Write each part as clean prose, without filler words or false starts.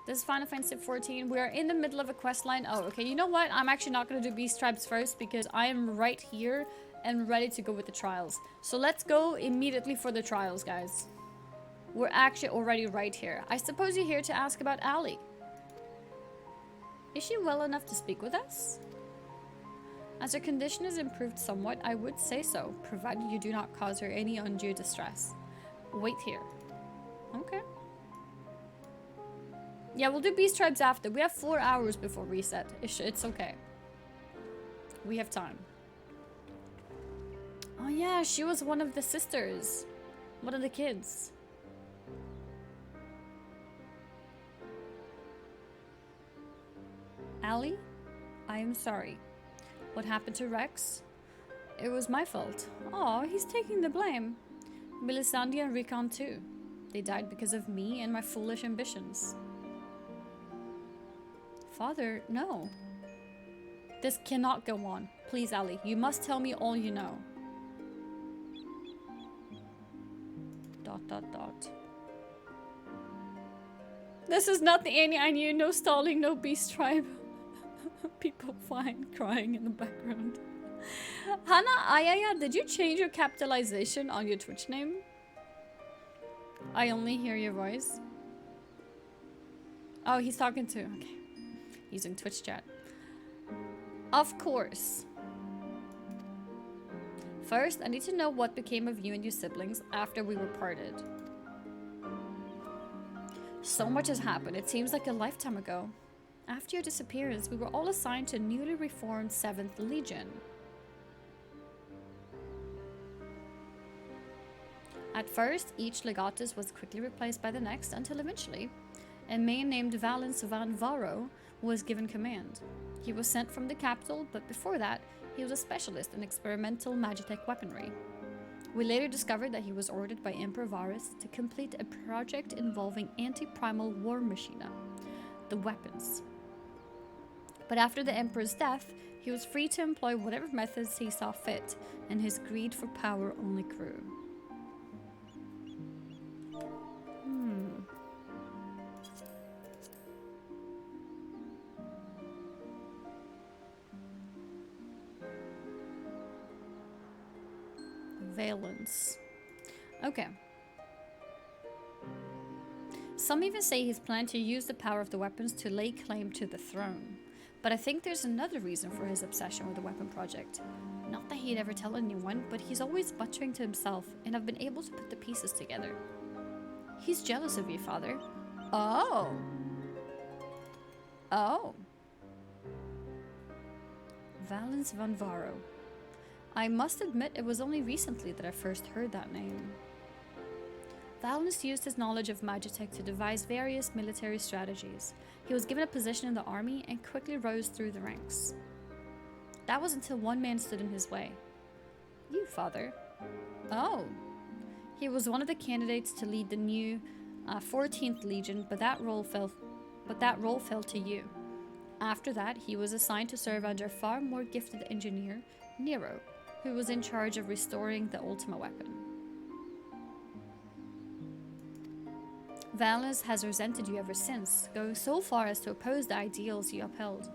This is Final Fantasy XIV. We are in the middle of a quest line. Oh, okay. You know what? I'm actually not going to do Beast Tribes first because I am right here and ready to go with the trials. So let's go immediately for the trials, guys. We're actually already right here. I suppose you're here to ask about Allie. Is she well enough to speak with us? As her condition has improved somewhat, I would say so, provided you do not cause her any undue distress. Wait here. Okay. Yeah, we'll do Beast Tribes after. We have 4 hours before reset. It's okay. We have time. Oh yeah, she was one of the sisters. One of the kids. Allie, I am sorry. What happened to Rex? It was my fault. Oh, he's taking the blame. Melisandre and Rickon too. They died because of me and my foolish ambitions. Father, no. This cannot go on. Please, Allie, you must tell me all you know. ... This is not the Annie I knew. No stalling, no Beast Tribe. People fine crying in the background. Hannah Ayaya, did you change your capitalization on your Twitch name? I only hear your voice. Oh, he's talking to... Okay. Using Twitch chat. Of course. First, I need to know what became of you and your siblings after we were parted. So much has happened. It seems like a lifetime ago. After your disappearance, we were all assigned to a newly reformed 7th Legion. At first, each legatus was quickly replaced by the next until eventually, a man named Valens van Varro was given command. He was sent from the capital, but before that, he was a specialist in experimental magitech weaponry. We later discovered that he was ordered by Emperor Varus to complete a project involving anti-primal war machina, the weapons. But after the Emperor's death, he was free to employ whatever methods he saw fit, and his greed for power only grew. Valence. Okay. Some even say he's planning to use the power of the weapons to lay claim to the throne. But I think there's another reason for his obsession with the weapon project. Not that he'd ever tell anyone, but he's always muttering to himself, and I've been able to put the pieces together. He's jealous of you, Father. Oh. Oh. Valens van Varro. I must admit it was only recently that I first heard that name. Valens used his knowledge of magitech to devise various military strategies. He was given a position in the army and quickly rose through the ranks. That was until one man stood in his way. You, Father. Oh. He was one of the candidates to lead the new 14th Legion, but that role fell to you. After that, he was assigned to serve under a far more gifted engineer, Nero, who was in charge of restoring the Ultima weapon. Valens has resented you ever since, going so far as to oppose the ideals you upheld,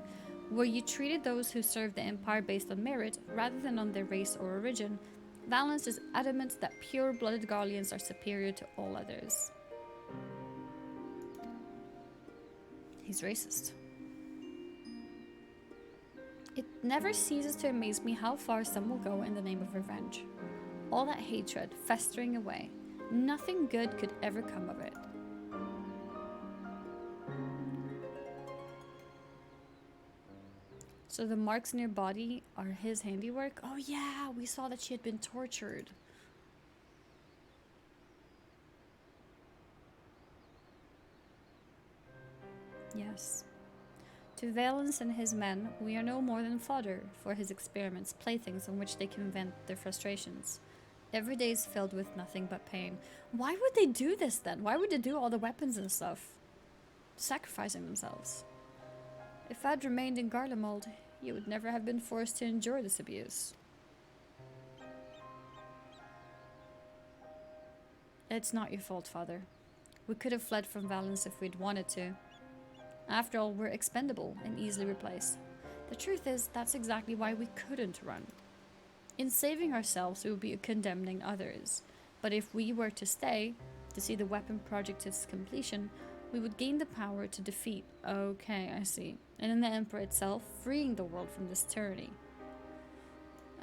where you treated those who served the Empire based on merit rather than on their race or origin. Valens is adamant that pure-blooded Garleans are superior to all others. He's racist. It never ceases to amaze me how far some will go in the name of revenge. All that hatred festering away. Nothing good could ever come of it. So the marks in your body are his handiwork? Oh yeah, we saw that she had been tortured. Yes. To Valens and his men, we are no more than fodder for his experiments, playthings on which they can vent their frustrations. Every day is filled with nothing but pain. Why would they do this then? Why would they do all the weapons and stuff? Sacrificing themselves. If I'd remained in Garlemald, you would never have been forced to endure this abuse. It's not your fault, Father. We could have fled from Valens if we'd wanted to. After all, we're expendable and easily replaced. The truth is, that's exactly why we couldn't run. In saving ourselves, we would be condemning others. But if we were to stay, to see the weapon project to its completion, we would gain the power to defeat. Okay, I see. And in the Emperor itself, freeing the world from this tyranny.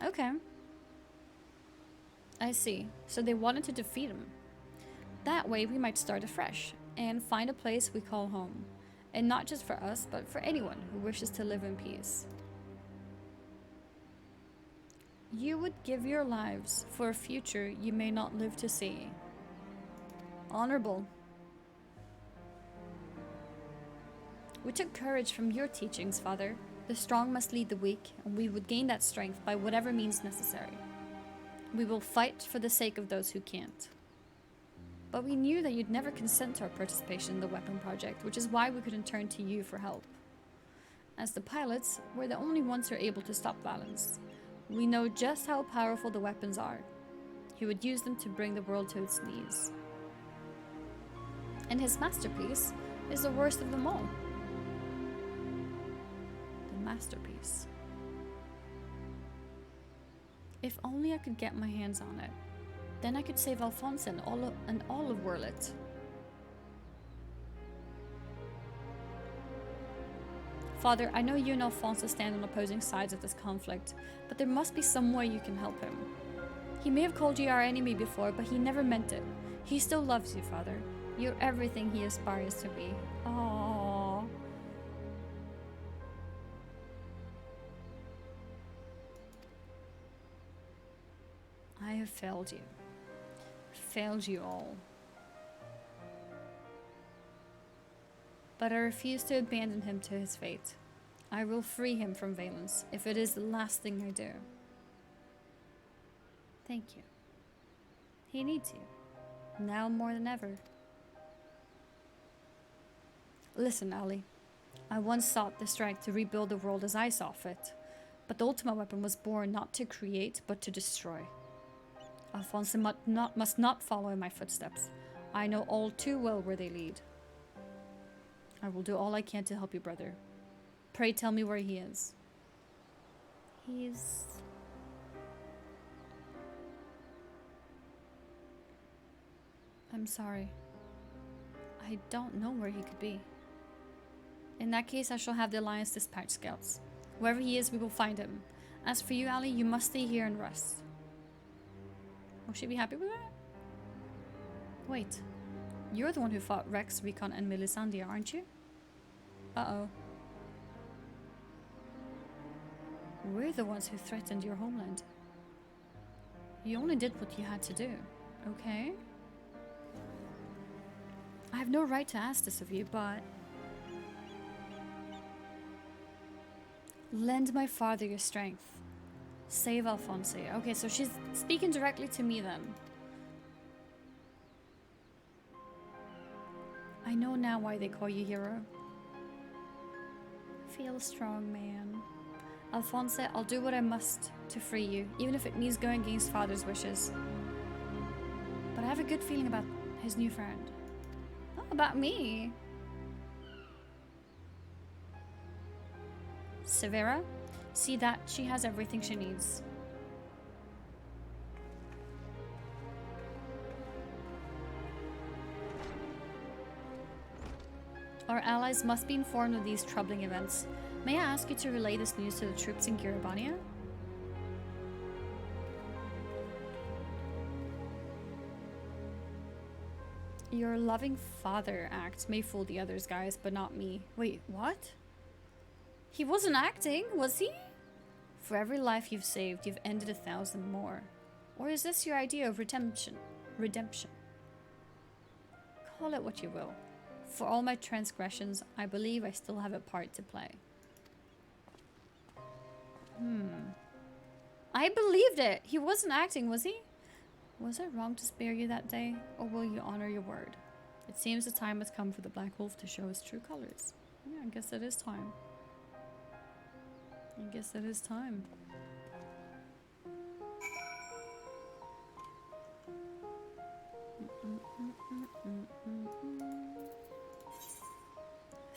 Okay. I see. So they wanted to defeat him. That way we might start afresh and find a place we call home. And not just for us, but for anyone who wishes to live in peace. You would give your lives for a future you may not live to see. Honorable. We took courage from your teachings, Father. The strong must lead the weak, and we would gain that strength by whatever means necessary. We will fight for the sake of those who can't. But we knew that you'd never consent to our participation in the weapon project, which is why we couldn't turn to you for help. As the pilots, we're the only ones who are able to stop Valens. We know just how powerful the weapons are. He would use them to bring the world to its knees. And his masterpiece is the worst of them all. The masterpiece. If only I could get my hands on it. Then I could save Alphonse and all of Werlet. Father, I know you and Alphonse stand on opposing sides of this conflict, but there must be some way you can help him. He may have called you our enemy before, but he never meant it. He still loves you, Father. You're everything he aspires to be. Aww. I have failed you. Failed you all. But I refuse to abandon him to his fate. I will free him from Valens, if it is the last thing I do. Thank you. He needs you, now more than ever. Listen, Ali. I once sought the strength to rebuild the world as I saw fit, but the ultimate weapon was born not to create, but to destroy. Alphonse must not follow in my footsteps. I know all too well where they lead. I will do all I can to help you, brother. Pray tell me where he is. I'm sorry. I don't know where he could be. In that case, I shall have the Alliance dispatch scouts. Wherever he is, we will find him. As for you, Ali, you must stay here and rest. Will she be happy with that? Wait. You're the one who fought Rex, Recon, and Melisandre, aren't you? Uh-oh. We're the ones who threatened your homeland. You only did what you had to do, okay? I have no right to ask this of you, but... lend my father your strength. Save Alphonse. Okay, so she's speaking directly to me then. I know now why they call you hero. Feel strong, man. Alphonse, I'll do what I must to free you, even if it means going against father's wishes. But I have a good feeling about his new friend. Oh, about me? Severa? See that she has everything she needs. Our allies must be informed of these troubling events. May I ask you to relay this news to the troops in Garibania? Your loving father act may fool the others, guys, but not me. Wait, what? He wasn't acting, was he? For every life you've saved, you've ended 1,000 more. Or is this your idea of redemption? Call it what you will. For all my transgressions, I believe I still have a part to play. I believed it! He wasn't acting, was he? Was I wrong to spare you that day, or will you honor your word? It seems the time has come for the Black Wolf to show his true colors. Yeah, I guess it is time. I guess it is time.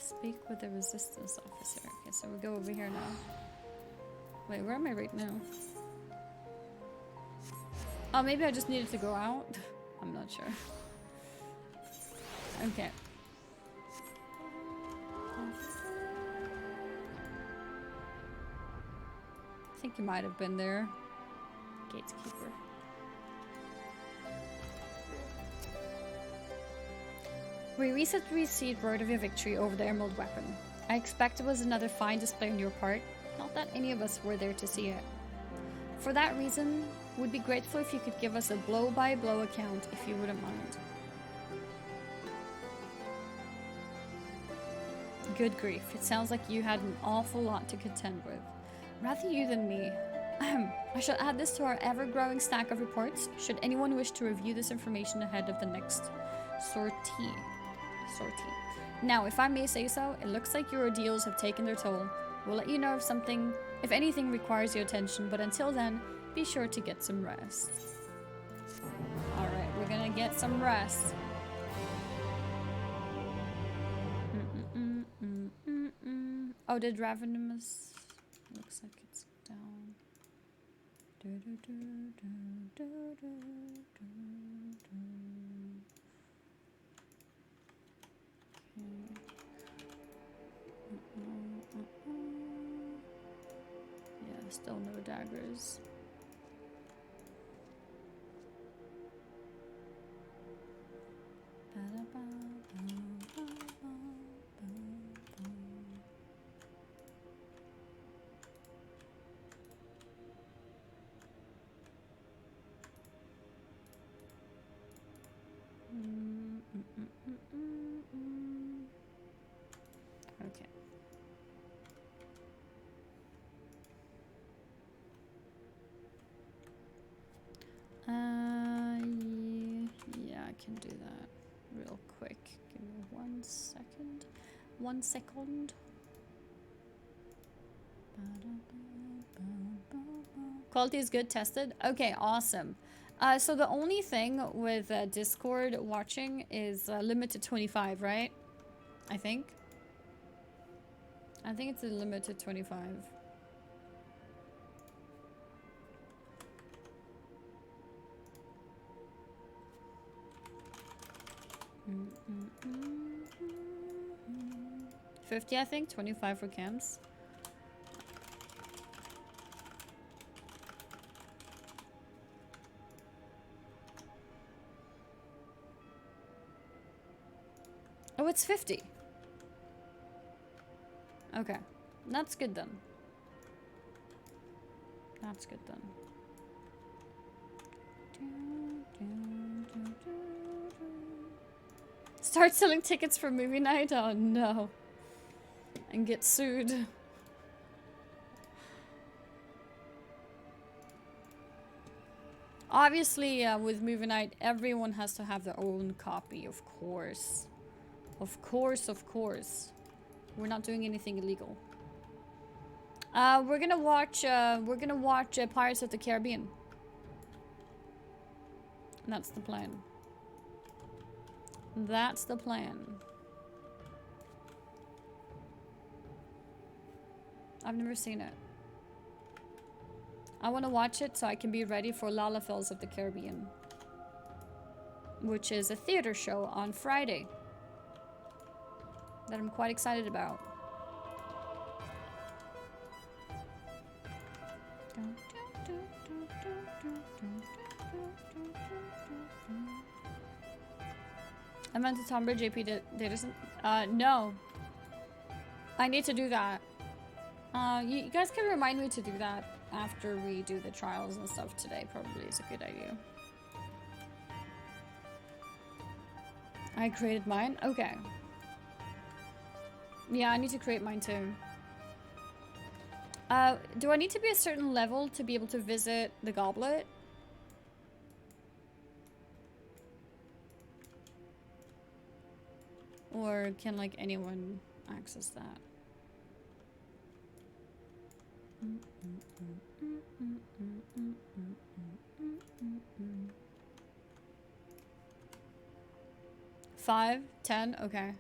Speak with the resistance officer. Okay, so we go over here now. Wait, where am I right now? Oh, maybe I just needed to go out? I'm not sure. Okay. I think you might have been there. Gatekeeper. We recently received word of your victory over the Emerald Weapon. I expect it was another fine display on your part, not that any of us were there to see it. For that reason, we'd be grateful if you could give us a blow-by-blow account, if you wouldn't mind. Good grief, it sounds like you had an awful lot to contend with. Rather you than me. I shall add this to our ever-growing stack of reports, should anyone wish to review this information ahead of the next sortie. Now, if I may say so, it looks like your ordeals have taken their toll. We'll let you know if anything requires your attention, but until then, be sure to get some rest. Alright, we're gonna get some rest. Oh, did Ravenous... Looks like it's down. Yeah, still no daggers. Okay. Yeah, I can do that real quick. Give me 1 second. 1 second. Quality is good, tested. Okay, awesome. So the only thing with Discord watching is limited 25, right? I think it's a limited 25. Mm-mm-mm-mm-mm. 50, I think. 25 for camps. Oh, it's 50. Okay. That's good then. That's good then. Start selling tickets for movie night? Oh no. And get sued. Obviously, with movie night, everyone has to have their own copy, of course. Of course, of course. We're not doing anything illegal. We're gonna watch Pirates of the Caribbean. That's the plan. That's the plan. I've never seen it. I want to watch it so I can be ready for Lalafels of the Caribbean, which is a theater show on Friday that I'm quite excited about. I meant to Tumblr JP did no. I need to do that. You guys can remind me to do that after we do the trials and stuff today. Probably is a good idea. I created mine? Okay. Yeah, I need to create mine too. Do I need to be a certain level to be able to visit the goblet? Or can, like, anyone access that? Five? 10? Okay.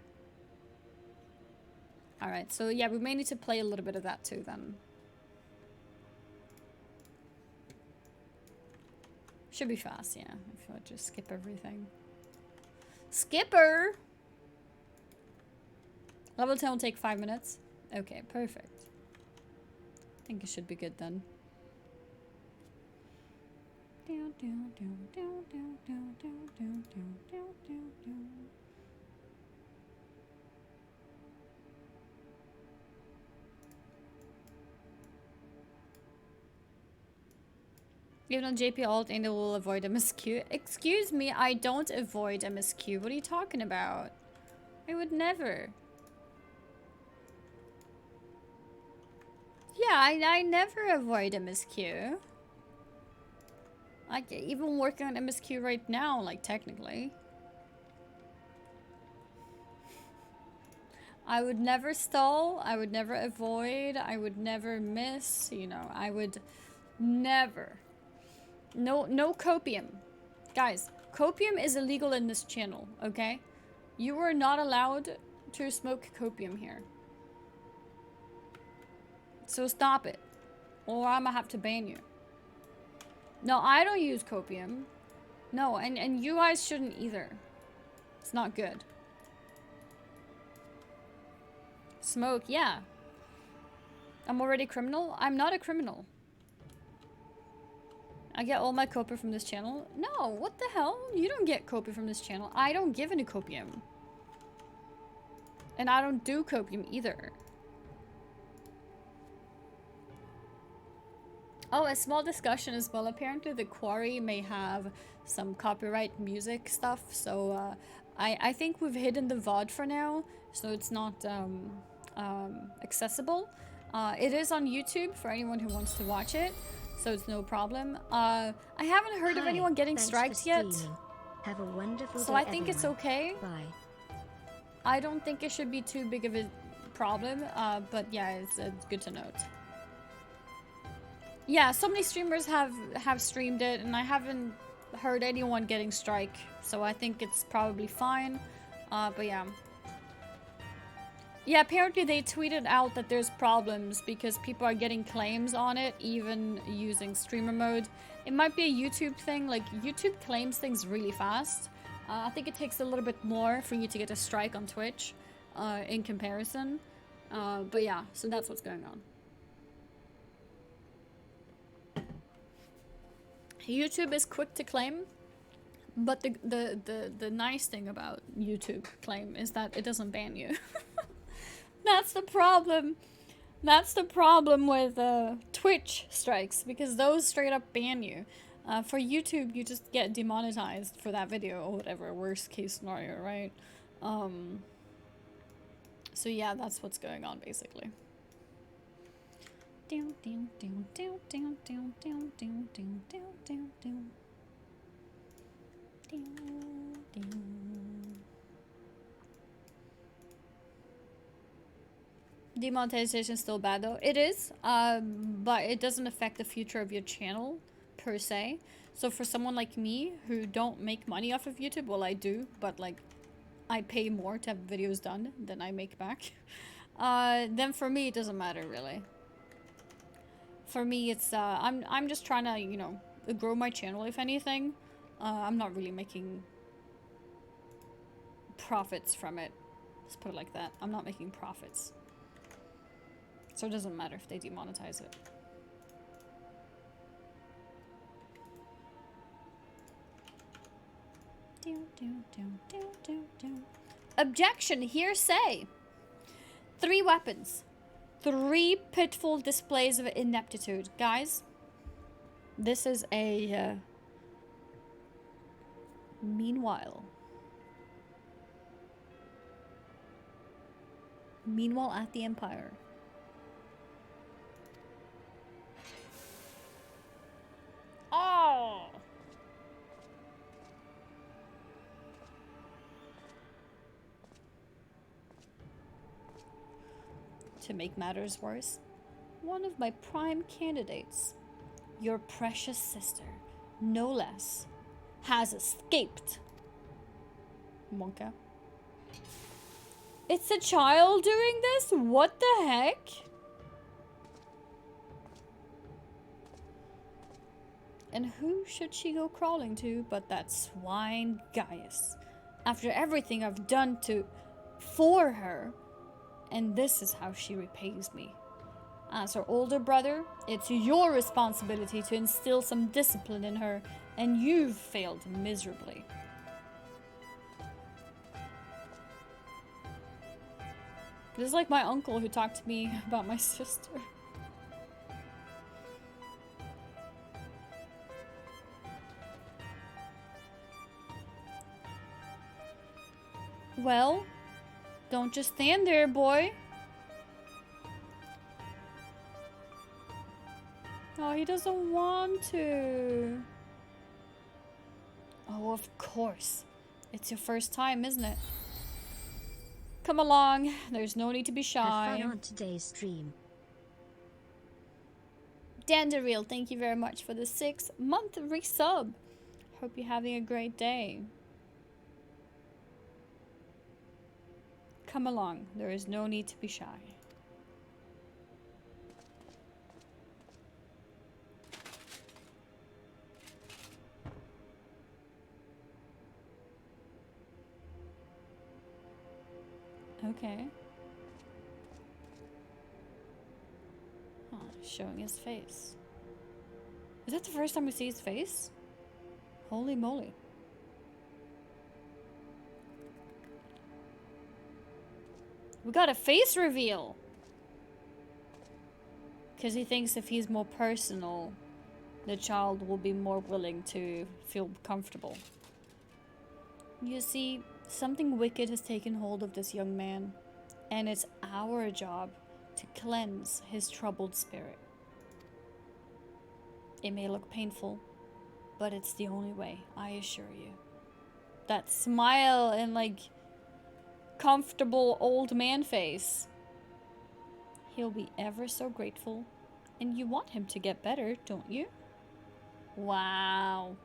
Alright, so yeah, we may need to play a little bit of that too then. Should be fast, yeah. If I just skip everything. Skipper! Level 10 will take 5 minutes. Okay, perfect. I think it should be good then. Even on JP alt, and it will avoid MSQ. Excuse me, I don't avoid MSQ. What are you talking about? I would never. Yeah, I never avoid MSQ. Like, even working on MSQ right now, like, technically. I would never stall, I would never avoid, I would never miss, you know, I would never. No copium. Guys, copium is illegal in this channel, okay? You are not allowed to smoke copium here. So stop it, or I'm gonna have to ban you. No, I don't use copium. No, and you guys shouldn't either. It's not good. Smoke, yeah. I'm already a criminal? I'm not a criminal. I get all my copium from this channel? No, what the hell? You don't get copium from this channel. I don't give any copium. And I don't do copium either. Oh, a small discussion as well. Apparently the quarry may have some copyright music stuff, so I think we've hidden the VOD for now, so it's not accessible. It is on YouTube for anyone who wants to watch it, so it's no problem. I haven't heard of anyone getting strikes yet. Have a wonderful so day, I think it's everyone. okay. Bye. I don't think it should be too big of a problem, but yeah, it's good to note. Yeah, so many streamers have streamed it, and I haven't heard anyone getting strike, so I think it's probably fine. But yeah. Yeah, apparently they tweeted out that there's problems because people are getting claims on it, even using streamer mode. It might be a YouTube thing, like YouTube claims things really fast. I think it takes a little bit more for you to get a strike on Twitch, in comparison. But yeah, so that's what's going on. YouTube is quick to claim, but the nice thing about YouTube claim is that it doesn't ban you. That's the problem. That's the problem with Twitch strikes, because those straight up ban you. For YouTube, you just get demonetized for that video or whatever, worst case scenario, right? So yeah, that's what's going on basically. Demonetization is still bad though. It is, but it doesn't affect the future of your channel per se. So for someone like me who don't make money off of YouTube, well I do, but like I pay more to have videos done than I make back. Then for me it doesn't matter really. For me it's I'm just trying to, you know, grow my channel if anything. I'm not really making profits from it. Let's put it like that. I'm not making profits. So it doesn't matter if they demonetize it. Objection, hearsay. 3 weapons. 3 pitiful displays of ineptitude. Guys, this is a meanwhile at the Empire. Oh! To make matters worse, one of my prime candidates, your precious sister, no less, has escaped. Monka. It's a child doing this? What the heck? And who should she go crawling to but that swine Gaius? After everything I've done for her, and this is how she repays me. As her older brother, it's your responsibility to instill some discipline in her, and you've failed miserably. This is like my uncle who talked to me about my sister. Well, don't just stand there, boy. Oh, he doesn't want to. Oh, of course. It's your first time, isn't it? Come along. There's no need to be shy. Have fun on today's stream. Dandariel, thank you very much for the 6-month resub. Hope you're having a great day. Come along. There is no need to be shy. Okay. Huh, showing his face. Is that the first time we see his face? Holy moly. We got a face reveal! Because he thinks if he's more personal, the child will be more willing to feel comfortable. You see, something wicked has taken hold of this young man, and it's our job to cleanse his troubled spirit. It may look painful, but it's the only way, I assure you. That smile and like comfortable old man face. He'll be ever so grateful, and you want him to get better, don't you? Wow.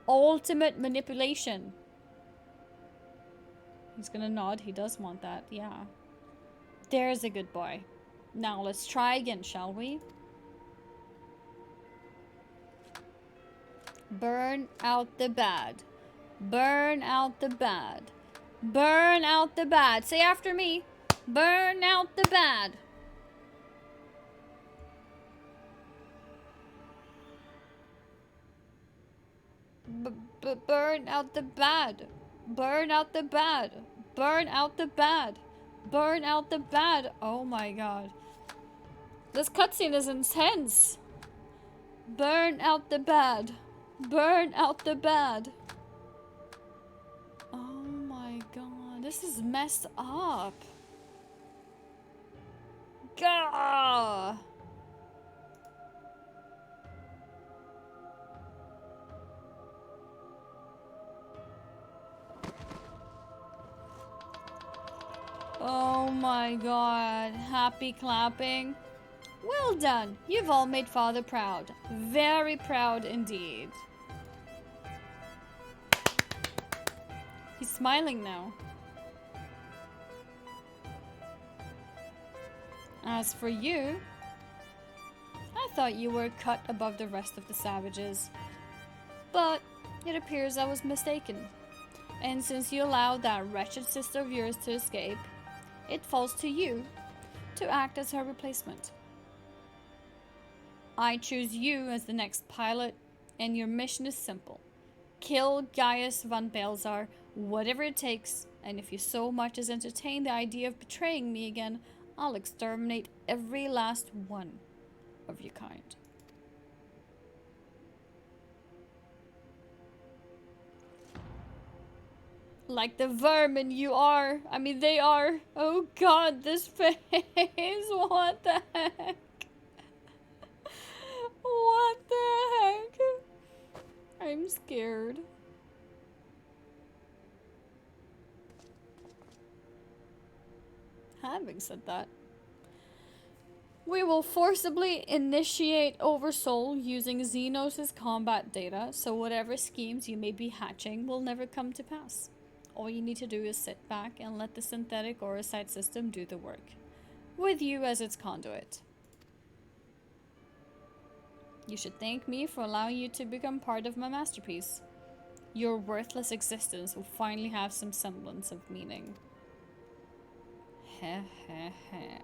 Ultimate manipulation. He's gonna nod. He does want that. Yeah. There's a good boy. Now let's try again, shall we? Burn out the bad. Burn out the bad. Burn out the bad. Say after me. Burn out the bad. Burn out the bad. Burn out the bad. Burn out the bad. Burn out the bad. Oh my god. This cutscene is intense. Burn out the bad. Burn out the bad. Oh my god. This is messed up. Gah! Oh my god. Happy clapping. Well done. You've all made Father proud. Very proud indeed. He's smiling now. As for you, I thought you were cut above the rest of the savages. But it appears I was mistaken. And since you allowed that wretched sister of yours to escape, it falls to you to act as her replacement. I choose you as the next pilot, and your mission is simple. Kill Gaius von Balzar, whatever it takes, and if you so much as entertain the idea of betraying me again, I'll exterminate every last one of your kind. Like the vermin you are. I mean, they are. Oh god, this face. What the heck? What the heck? I'm scared. Having said that, we will forcibly initiate Oversoul using Xenos' combat data, so whatever schemes you may be hatching will never come to pass. All you need to do is sit back and let the synthetic orocyte system do the work, with you as its conduit. You should thank me for allowing you to become part of my masterpiece. Your worthless existence will finally have some semblance of meaning. Heh heh heh.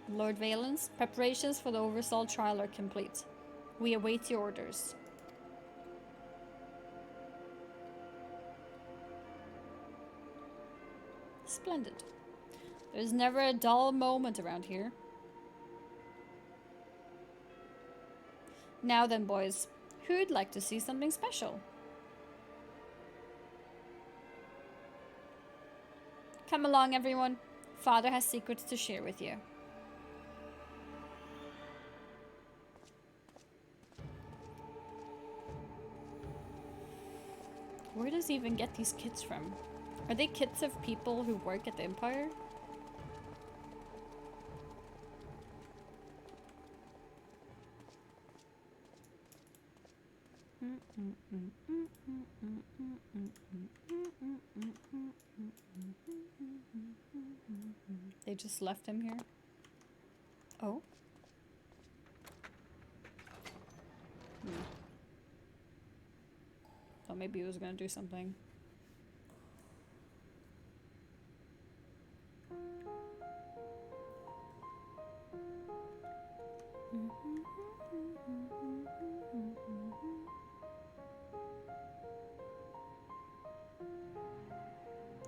Lord Valens, preparations for the Oversoul trial are complete. We await your orders. Splendid. There's never a dull moment around here. Now then, boys, who'd like to see something special? Come along, everyone. Father has secrets to share with you. Where does he even get these kits from? Are they kits of people who work at the Empire? They just left him here? Oh? Thought maybe he was gonna do something.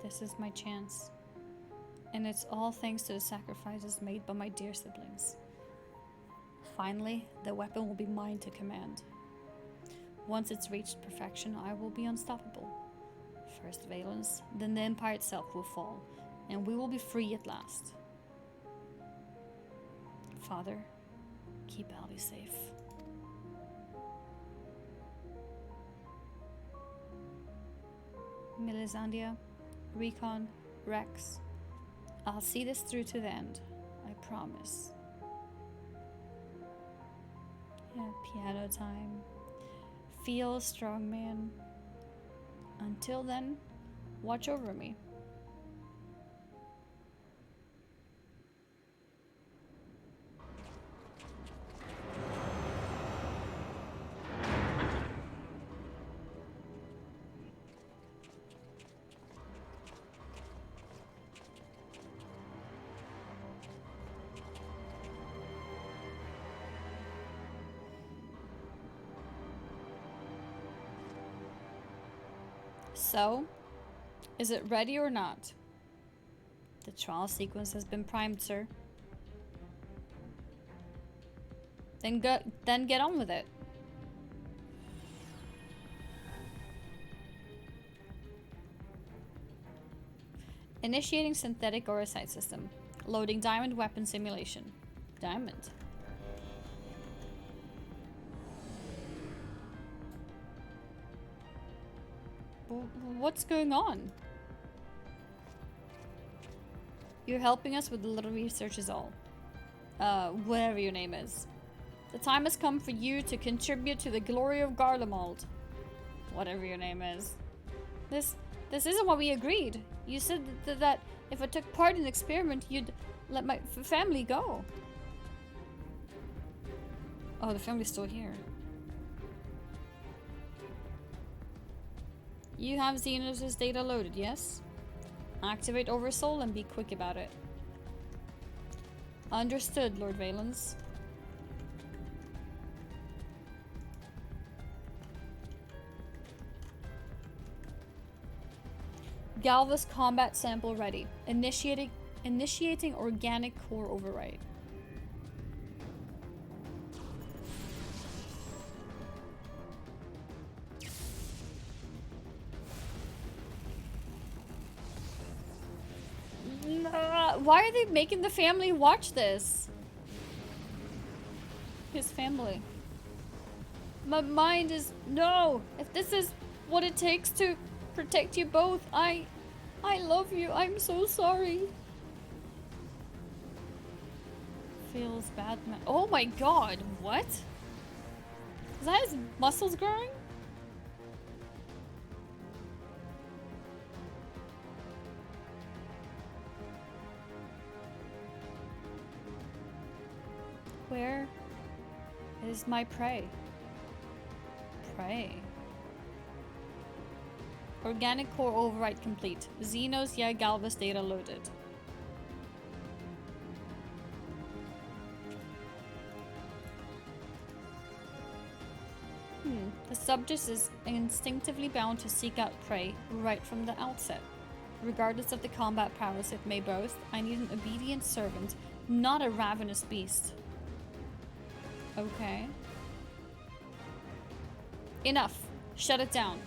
This is my chance. And it's all thanks to the sacrifices made by my dear siblings. Finally, the weapon will be mine to command. Once it's reached perfection, I will be unstoppable. First Valens, then the Empire itself will fall, and we will be free at last. Father, keep Albie safe. Melisandre, Recon, Rex. I'll see this through to the end. I promise. Yeah, piano time. Feel strong, man. Until then, watch over me. So, is it ready or not? The trial sequence has been primed, sir. Then get on with it. Initiating synthetic orocyte system. Loading diamond weapon simulation. Diamond. What's going on? You're helping us with the little research is all. Whatever your name is. The time has come for you to contribute to the glory of Garlemald. Whatever your name is. This isn't what we agreed. You said that if I took part in the experiment, you'd let my family go. Oh, the family's still here. You have Xenos' data loaded, yes? Activate Oversoul and be quick about it. Understood, Lord Valens. Galva's combat sample ready. Initiating organic core override. Why are they making the family watch this? His family. My mind is no. If this is what it takes to protect you both, I love you. I'm so sorry. feels bad. Oh my god, what? Is that his muscles growing? Where is my prey? Prey. Organic core override complete. Xenos, yeah, Galvus data loaded. The subject is instinctively bound to seek out prey right from the outset. Regardless of the combat prowess it may boast, I need an obedient servant, not a ravenous beast. Okay. Enough. Shut it down.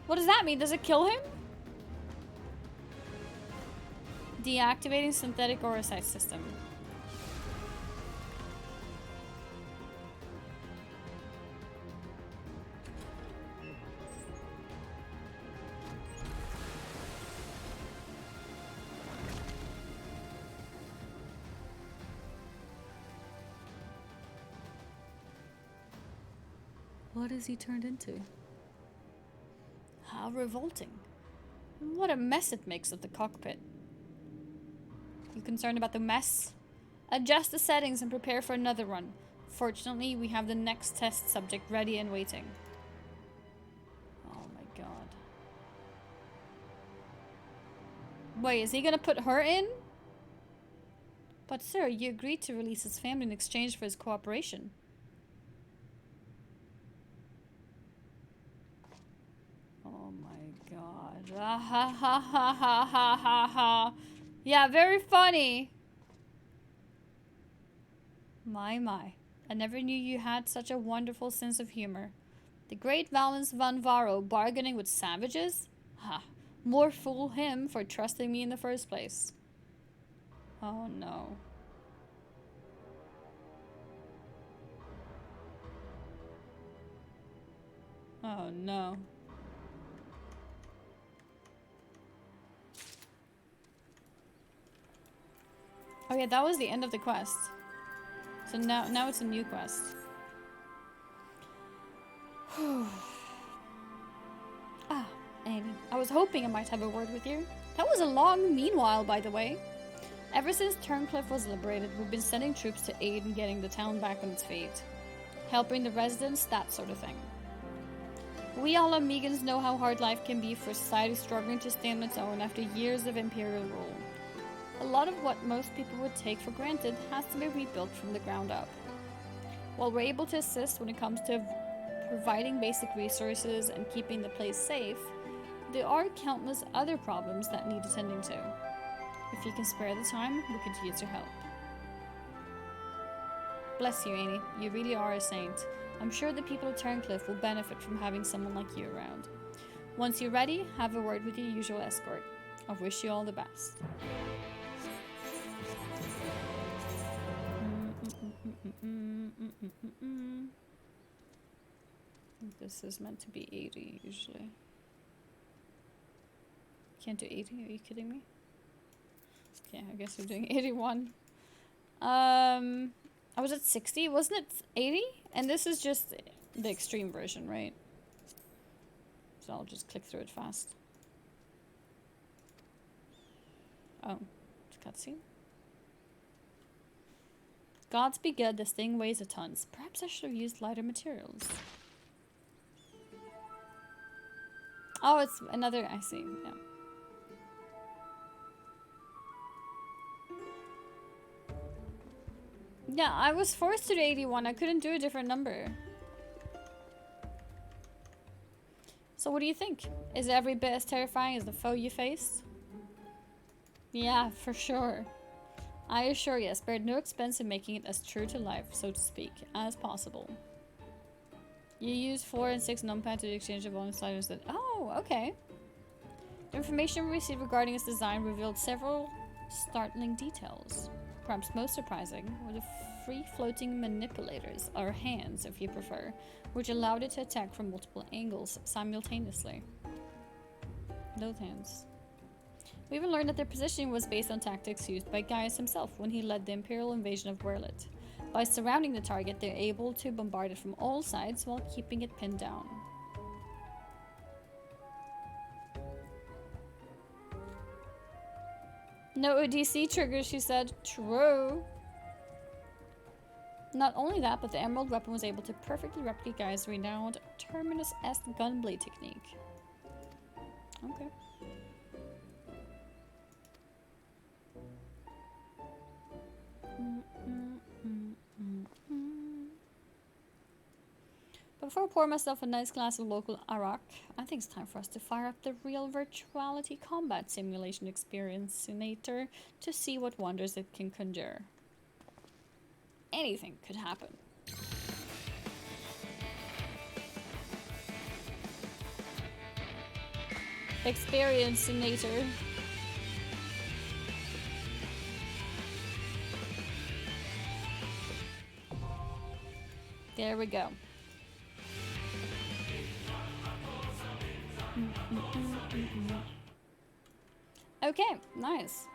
What does that mean? Does it kill him? Deactivating synthetic orocyte system. What has he turned into? How revolting. What a mess it makes of the cockpit. You concerned about the mess? Adjust the settings and prepare for another run. Fortunately, we have the next test subject ready and waiting. Oh my god. Wait, is he gonna put her in? But sir, you agreed to release his family in exchange for his cooperation. Oh my god. Ah, ha ha ha ha ha ha ha. Yeah, very funny. My. I never knew you had such a wonderful sense of humor. The great Valens von Varro bargaining with savages? Ha. More fool him for trusting me in the first place. Oh no. Oh no. Okay, that was the end of the quest. So now it's a new quest. Ah, Amy. I was hoping I might have a word with you. That was a long meanwhile, by the way. Ever since Turncliffe was liberated, we've been sending troops to aid in getting the town back on its feet. Helping the residents, that sort of thing. We all Omegans know how hard life can be for a society struggling to stand on its own after years of imperial rule. A lot of what most people would take for granted has to be rebuilt from the ground up. While we're able to assist when it comes to providing basic resources and keeping the place safe, there are countless other problems that need attending to. If you can spare the time, we could use your help. Bless you, Annie. You really are a saint. I'm sure the people of Turncliffe will benefit from having someone like you around. Once you're ready, have a word with your usual escort. I wish you all the best. This is meant to be 80 usually. Can't do 80, are you kidding me? Okay, I guess we're doing 81. I was at 60, wasn't it 80? And this is just the extreme version, right? So I'll just click through it fast. Oh, it's a cutscene. Gods be good, this thing weighs a ton. Perhaps I should have used lighter materials. Oh, it's another, I see, yeah. Yeah, I was forced to do 81. I couldn't do a different number. So what do you think? Is it every bit as terrifying as the foe you faced? Yeah, for sure. I assure you, I spared no expense in making it as true to life, so to speak, as possible. You used 4 and 6 numpad to exchange of bonus items that... Oh, okay. The information we received regarding its design revealed several startling details. Perhaps most surprising were the free-floating manipulators, or hands if you prefer, which allowed it to attack from multiple angles simultaneously. Those hands. We even learned that their positioning was based on tactics used by Gaius himself when he led the Imperial invasion of Werlit. By surrounding the target, they're able to bombard it from all sides while keeping it pinned down. No ODC triggers, she said. True. Not only that, but the Emerald weapon was able to perfectly replicate Gaius' renowned Terminus Est gunblade technique. Okay. But before I pour myself a nice glass of local arak, I think it's time for us to fire up the real virtuality combat simulation experiencinator to see what wonders it can conjure. Anything could happen. Experiencinator. There we go. Okay, nice.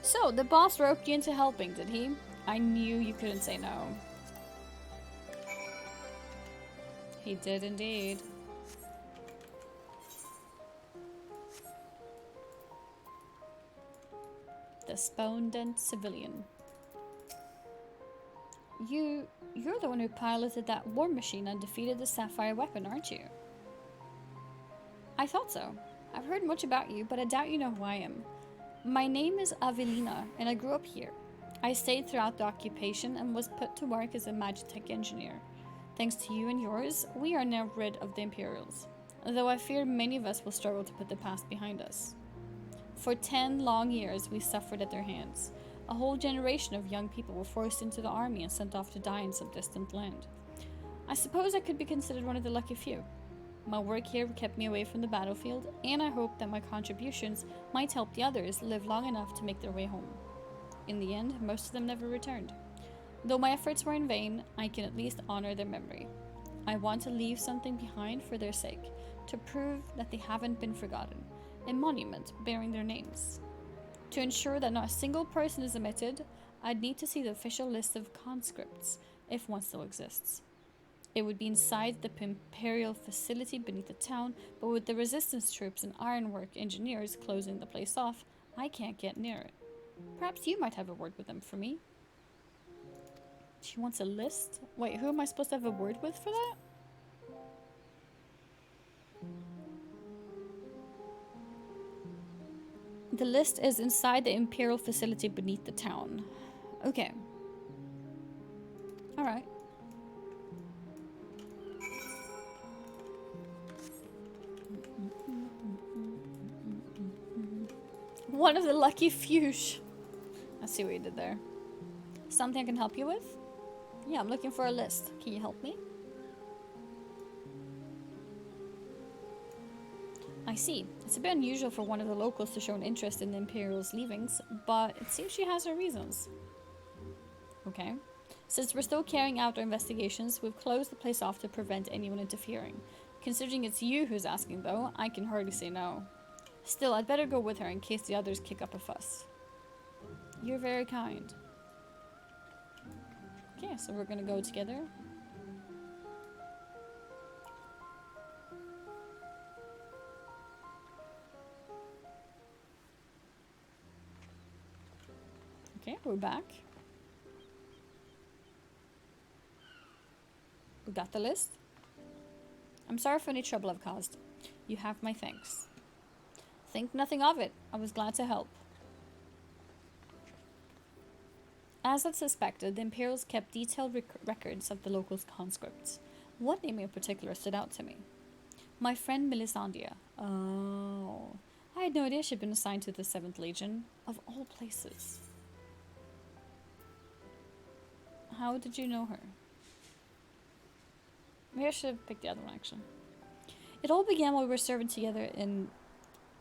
So, the boss roped you into helping, did he? I knew you couldn't say no. He did indeed. Despondent civilian. You're the one who piloted that war machine and defeated the sapphire weapon, aren't you? I thought so. I've heard much about you, but I doubt you know who I am. My name is Avelina, and I grew up here. I stayed throughout the occupation and was put to work as a Magitech engineer. Thanks to you and yours, we are now rid of the Imperials, though I fear many of us will struggle to put the past behind us. For 10 long years, we suffered at their hands. A whole generation of young people were forced into the army and sent off to die in some distant land. I suppose I could be considered one of the lucky few. My work here kept me away from the battlefield, and I hope that my contributions might help the others live long enough to make their way home. In the end, most of them never returned. Though my efforts were in vain, I can at least honor their memory. I want to leave something behind for their sake, to prove that they haven't been forgotten, a monument bearing their names. To ensure that not a single person is omitted, I'd need to see the official list of conscripts, if one still exists. It would be inside the Imperial facility beneath the town, but with the resistance troops and ironwork engineers closing the place off, I can't get near it. Perhaps you might have a word with them for me. She wants a list? Wait, who am I supposed to have a word with for that? The list is inside the Imperial facility beneath the town. Okay. Alright. One of the lucky few. I see what you did there. Something I can help you with? Yeah, I'm looking for a list. Can you help me? I see. It's a bit unusual for one of the locals to show an interest in the Imperial's leavings, but it seems she has her reasons. Okay. Since we're still carrying out our investigations, we've closed the place off to prevent anyone interfering. Considering it's you who's asking, though, I can hardly say no. Still, I'd better go with her in case the others kick up a fuss. You're very kind. Okay, so we're gonna go together. Okay, we're back. We got the list. I'm sorry for any trouble I've caused. You have my thanks. Think nothing of it. I was glad to help. As I'd suspected, the Imperials kept detailed records of the locals' conscripts. One name in particular stood out to me. My friend Melisandria. Oh. I had no idea she'd been assigned to the 7th Legion, of all places. How did you know her? Maybe I should have picked the other one, actually. It all began while we were serving together in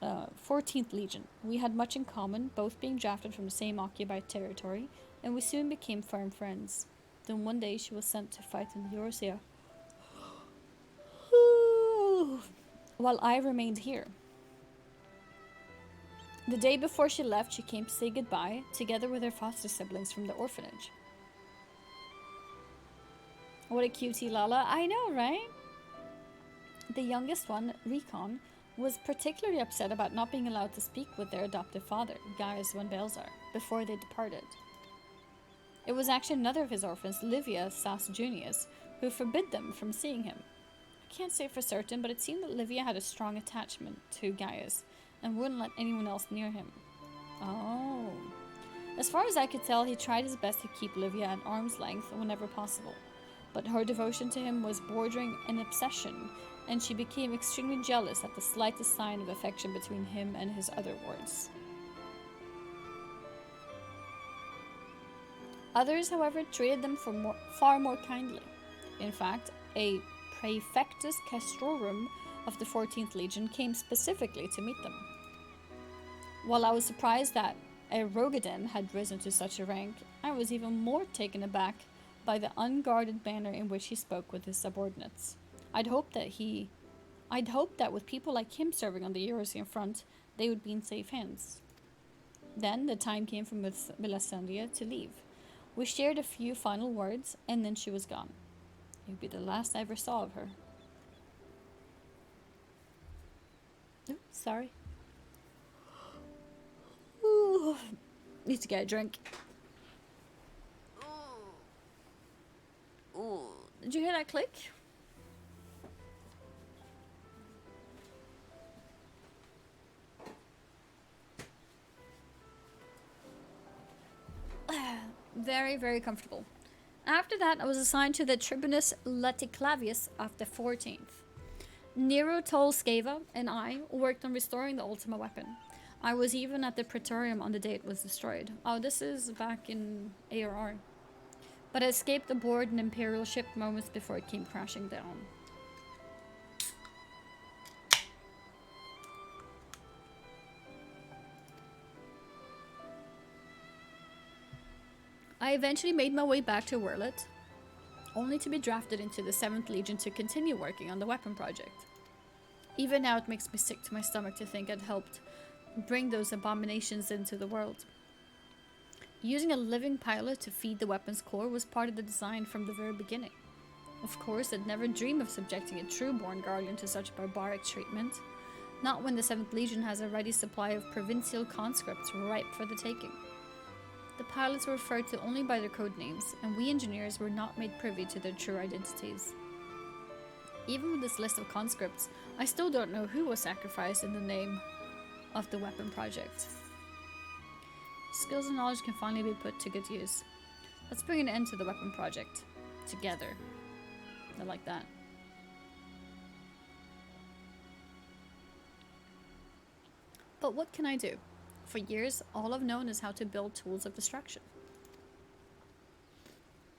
14th Legion. We had much in common, both being drafted from the same occupied territory, and we soon became firm friends. Then one day she was sent to fight in the Eurasia, while I remained here. The day before she left, she came to say goodbye, together with her foster siblings from the orphanage. What a cutie, Lala. I know, right? The youngest one, Recon, was particularly upset about not being allowed to speak with their adoptive father, Gaius von Belzar, before they departed. It was actually another of his orphans, Livia Sas Junius, who forbid them from seeing him. I can't say for certain, but it seemed that Livia had a strong attachment to Gaius and wouldn't let anyone else near him. Oh. As far as I could tell, he tried his best to keep Livia at arm's length whenever possible, but her devotion to him was bordering an obsession, and she became extremely jealous at the slightest sign of affection between him and his other wards. Others, however, treated them far more kindly. In fact, a praefectus castrorum of the 14th Legion came specifically to meet them. While I was surprised that a Rogaden had risen to such a rank, I was even more taken aback by the unguarded manner in which he spoke with his subordinates. I'd hoped that with people like him serving on the Eurasian front, they would be in safe hands. Then the time came for Melisandre to leave. We shared a few final words, and then she was gone. It would be the last I ever saw of her. Oh, sorry. Ooh, need to get a drink. Ooh. Did you hear that click? Very, very comfortable. After that, I was assigned to the Tribunus Laticlavius of the 14th. Nero Tolskeva and I worked on restoring the Ultima weapon. I was even at the Praetorium on the day it was destroyed. Oh, this is back in ARR. But I escaped aboard an Imperial ship moments before it came crashing down. I eventually made my way back to Werlet, only to be drafted into the 7th Legion to continue working on the weapon project. Even now it makes me sick to my stomach to think I'd helped bring those abominations into the world. Using a living pilot to feed the weapon's core was part of the design from the very beginning. Of course, I'd never dream of subjecting a true-born Guardian to such barbaric treatment, not when the 7th Legion has a ready supply of provincial conscripts ripe for the taking. The pilots were referred to only by their code names, and we engineers were not made privy to their true identities. Even with this list of conscripts, I still don't know who was sacrificed in the name of the weapon project. Skills and knowledge can finally be put to good use. Let's bring an end to the weapon project. Together. I like that. But what can I do? For years, all I've known is how to build tools of destruction.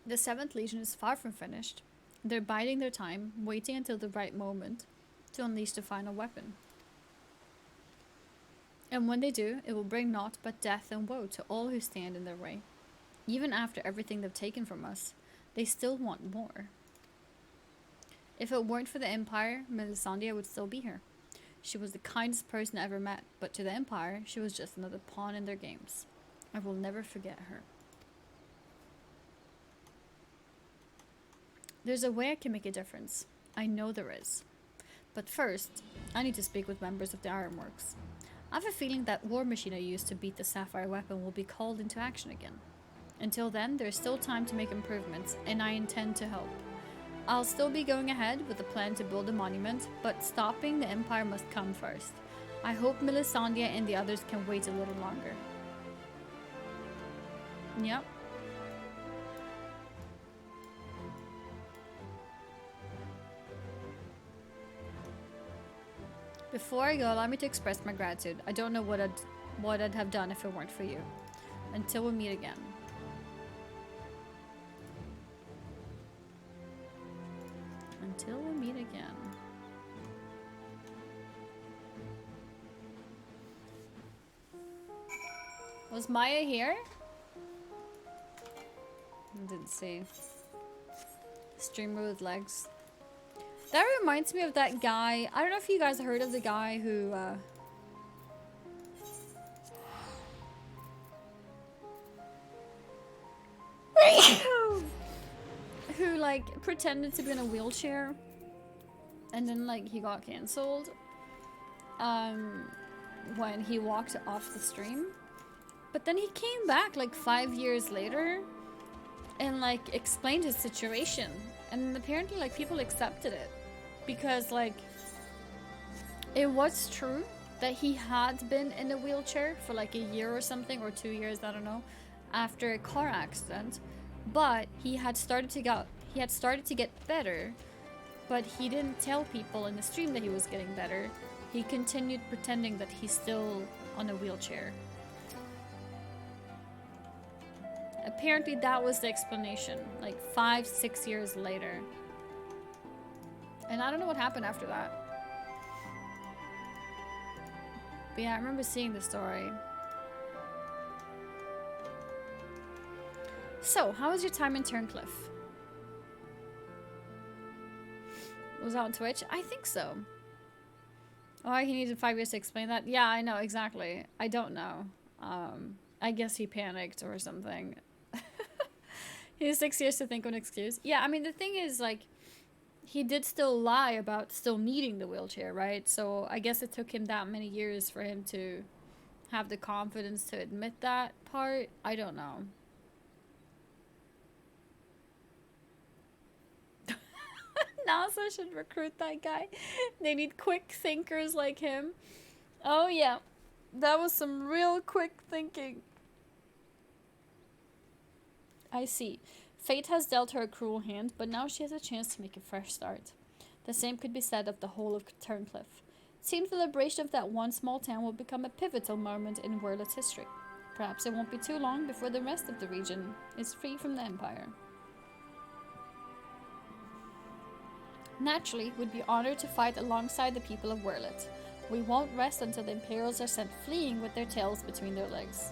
The 7th Legion is far from finished. They're biding their time, waiting until the right moment to unleash the final weapon. And when they do, it will bring naught but death and woe to all who stand in their way. Even after everything they've taken from us, they still want more. If it weren't for the Empire, Melisandre would still be here. She was the kindest person I ever met, but to the Empire, she was just another pawn in their games. I will never forget her. There's a way I can make a difference. I know there is. But first, I need to speak with members of the Ironworks. I have a feeling that war machine I used to beat the Sapphire weapon will be called into action again. Until then, there's still time to make improvements, and I intend to help. I'll still be going ahead with the plan to build a monument, but stopping the Empire must come first. I hope Melisandre and the others can wait a little longer. Yep. Before I go, allow me to express my gratitude. I don't know what I'd have done if it weren't for you. Until we meet again. Until we meet again. Was Maya here? Didn't see. Streamer with legs. That reminds me of that guy. I don't know if you guys heard of the guy who who like pretended to be in a wheelchair and then like he got cancelled when he walked off the stream. But then he came back like 5 years later and like explained his situation, and apparently like people accepted it because like it was true that he had been in a wheelchair for like a year or something, or 2 years, I don't know, after a car accident, but he had started to get better, but he didn't tell people in the stream that he was getting better. He continued pretending that he's still on a wheelchair. Apparently that was the explanation, like 5-6 years later. And I don't know what happened after that. But yeah, I remember seeing the story. So, how was your time in Turncliffe? Was that on Twitch? I think so. Oh, he needed 5 years to explain that? Yeah, I know, exactly. I don't know. I guess he panicked or something. He has 6 years to think of an excuse. Yeah, I mean, the thing is, like, he did still lie about still needing the wheelchair, right? So I guess it took him that many years for him to have the confidence to admit that part. I don't know. NASA should recruit that guy. They need quick thinkers like him. Oh yeah, that was some real quick thinking. I see. Fate has dealt her a cruel hand, but now she has a chance to make a fresh start. The same could be said of the whole of Turncliffe. It seems the liberation of that one small town will become a pivotal moment in Werlet's history. Perhaps it won't be too long before the rest of the region is free from the Empire. Naturally, we'd be honored to fight alongside the people of Werlet. We won't rest until the Imperials are sent fleeing with their tails between their legs.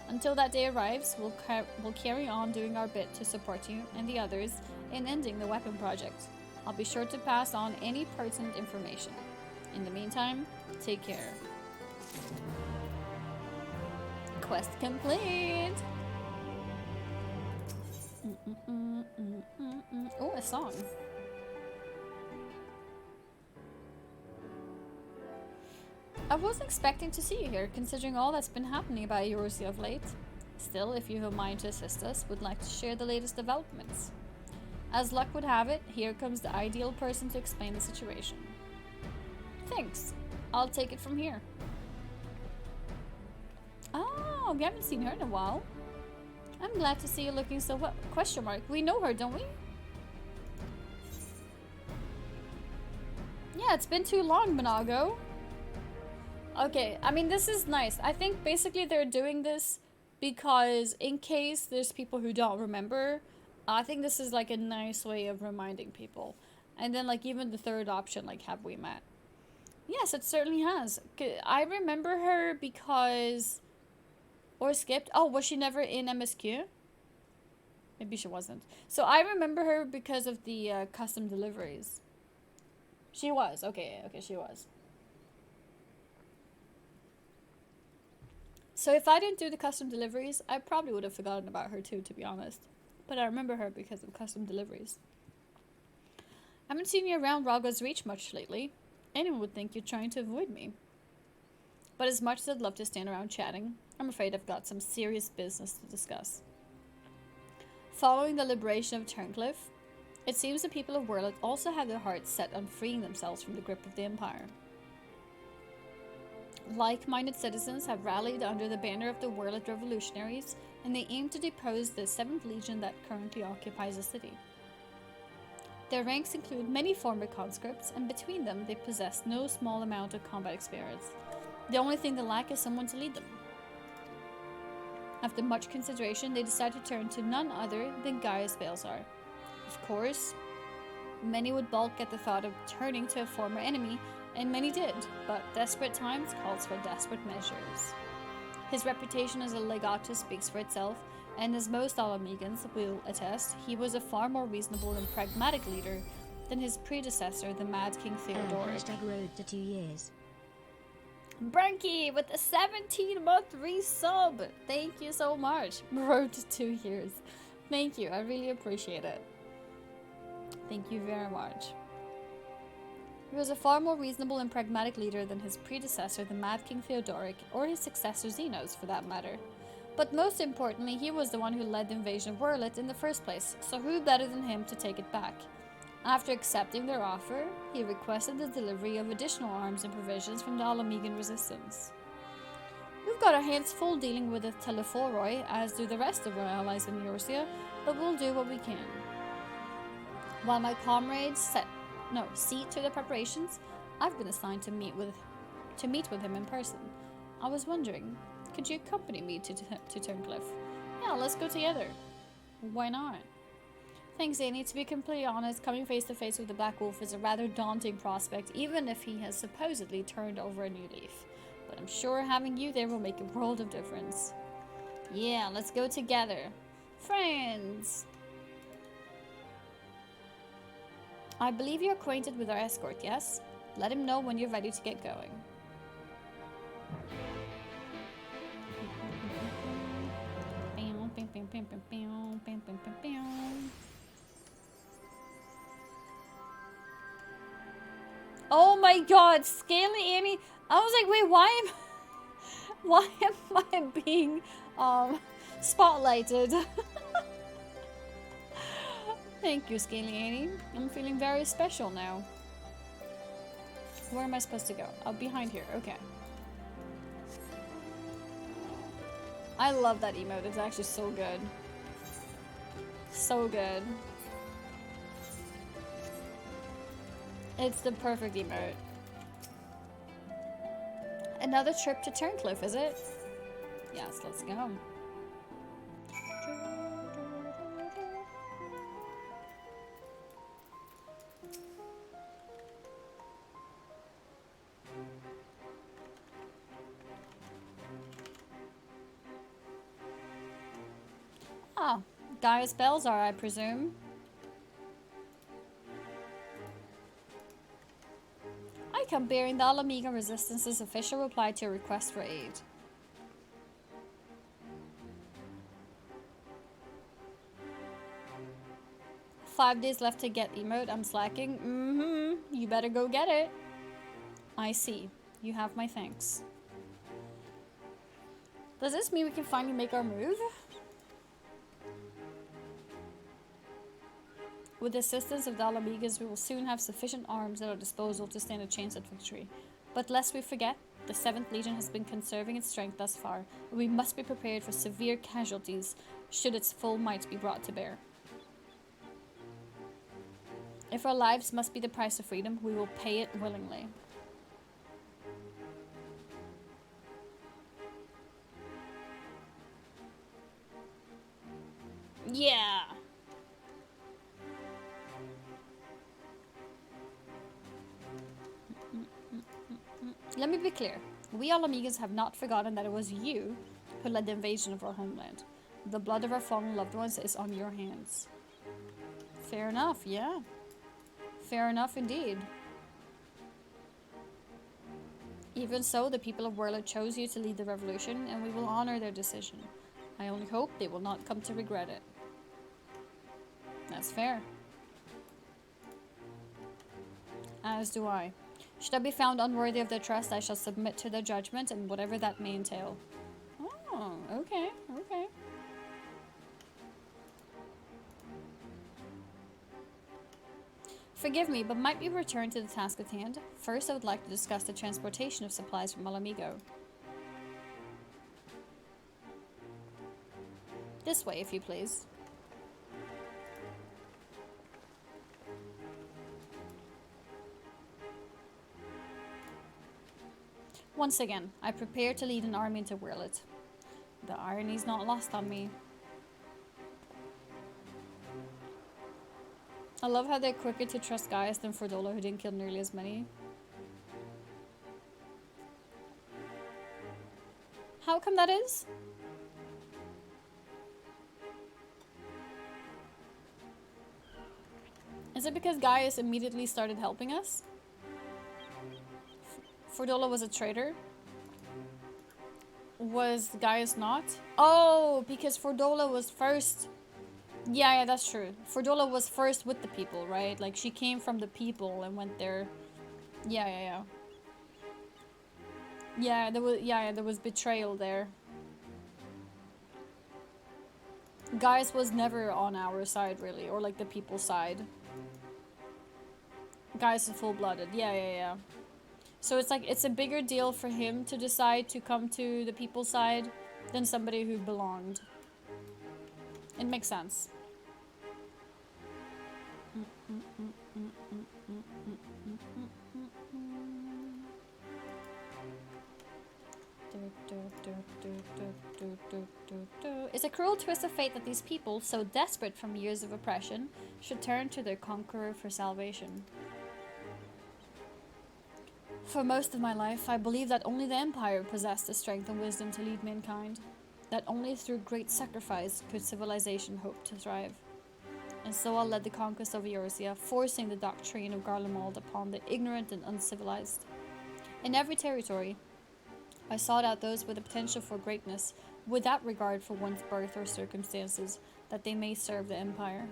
Until that day arrives, we'll carry on doing our bit to support you and the others in ending the weapon project. I'll be sure to pass on any pertinent information. In the meantime, take care. Quest complete! Oh, a song. I wasn't expecting to see you here, considering all that's been happening about Eurasia of late. Still, if you have a mind to assist us, would like to share the latest developments. As luck would have it, here comes the ideal person to explain the situation. Thanks. I'll take it from here. Oh, we haven't seen her in a while. I'm glad to see you looking so well. Question mark. We know her, don't we? Yeah, it's been too long, Monago. Okay, I mean, this is nice. I think basically they're doing this because in case there's people who don't remember, I think this is like a nice way of reminding people. And then like even the third option, like have we met? Yes, it certainly has. I remember her because... Or skipped. Oh, was she never in MSQ? Maybe she wasn't. So I remember her because of the custom deliveries. She was. Okay, she was. So if I didn't do the custom deliveries, I probably would have forgotten about her too, to be honest. But I remember her because of custom deliveries. I haven't seen you around Raga's Reach much lately. Anyone would think you're trying to avoid me. But as much as I'd love to stand around chatting, I'm afraid I've got some serious business to discuss. Following the liberation of Turncliffe, it seems the people of Werlet also have their hearts set on freeing themselves from the grip of the Empire. Like-minded citizens have rallied under the banner of the Werlet Revolutionaries, and they aim to depose the 7th Legion that currently occupies the city. Their ranks include many former conscripts, and between them they possess no small amount of combat experience. The only thing they lack is someone to lead them. After much consideration, they decide to turn to none other than Gaius Balzar. Of course, many would balk at the thought of turning to a former enemy, and many did, but desperate times calls for desperate measures. His reputation as a legatus speaks for itself, And as most Alamegans will attest, he was a far more reasonable and pragmatic leader than his predecessor, the Mad King Theodoric. Road to 2 years. Branky with a 17-month resub! Thank you so much. Road to 2 years. Thank you, I really appreciate it. Thank you very much. He was a far more reasonable and pragmatic leader than his predecessor, the Mad King Theodoric, or his successor Xenos, for that matter. But most importantly, he was the one who led the invasion of Werlit in the first place, so who better than him to take it back? After accepting their offer, he requested the delivery of additional arms and provisions from the Alamegan resistance. We've got our hands full dealing with the Telephoroi, as do the rest of our allies in Eorzea, but we'll do what we can. While my comrades see to the preparations, I've been assigned to meet with him in person. I was wondering, could you accompany me to Turncliffe? Yeah, let's go together. Why not? Thanks, Zany. To be completely honest, coming face to face with the Black Wolf is a rather daunting prospect, even if he has supposedly turned over a new leaf. But I'm sure having you there will make a world of difference. Yeah, let's go together. Friends! I believe you're acquainted with our escort, yes? Let him know when you're ready to get going. Oh my god, Scaly Annie! I was like, wait, why am I being spotlighted? Thank you, Scaly Annie. I'm feeling very special now. Where am I supposed to go? Oh, behind here. Okay. I love that emote. It's actually so good. So good. It's the perfect emote. Another trip to Turncliffe, is it? Yes, let's go. Ah, Gaia's bells are, I presume. I come bearing the Alamega Resistance's official reply to a request for aid. "5 days left to get emote, I'm slacking." You better go get it. I see. You have my thanks. Does this mean we can finally make our move? With the assistance of the Alamegas, we will soon have sufficient arms at our disposal to stand a chance at victory. But lest we forget, the 7th Legion has been conserving its strength thus far, and we must be prepared for severe casualties should its full might be brought to bear. If our lives must be the price of freedom, we will pay it willingly. Yeah! Let me be clear. We Alamegas have not forgotten that it was you who led the invasion of our homeland. The blood of our fallen loved ones is on your hands. Fair enough, yeah. Fair enough indeed. Even so, the people of Werla chose you to lead the revolution, and we will honor their decision. I only hope they will not come to regret it. That's fair. As do I. Should I be found unworthy of their trust, I shall submit to their judgment, and whatever that may entail. Oh, okay, okay. Forgive me, but might we return to the task at hand? First, I would like to discuss the transportation of supplies from Alamigo. This way, if you please. Once again, I prepare to lead an army into Werlit. The irony's not lost on me. I love how they're quicker to trust Gaius than Fordola, who didn't kill nearly as many. How come that is? Is it because Gaius immediately started helping us? Fordola was a traitor? Was Gaius not? Oh, because Fordola was first. Yeah, that's true. Fordola was first with the people, right? Like, she came from the people and went there. Yeah. Yeah, there was betrayal there. Gaius was never on our side, really, or like the people's side. Gaius is full-blooded. Yeah. So it's like, it's a bigger deal for him to decide to come to the people's side than somebody who belonged. It makes sense. It's a cruel twist of fate that these people, so desperate from years of oppression, should turn to their conqueror for salvation. For most of my life, I believed that only the Empire possessed the strength and wisdom to lead mankind. That only through great sacrifice could civilization hope to thrive. And so I led the conquest of Eorzea, forcing the doctrine of Garlemald upon the ignorant and uncivilized. In every territory, I sought out those with the potential for greatness, without regard for one's birth or circumstances, that they may serve the Empire.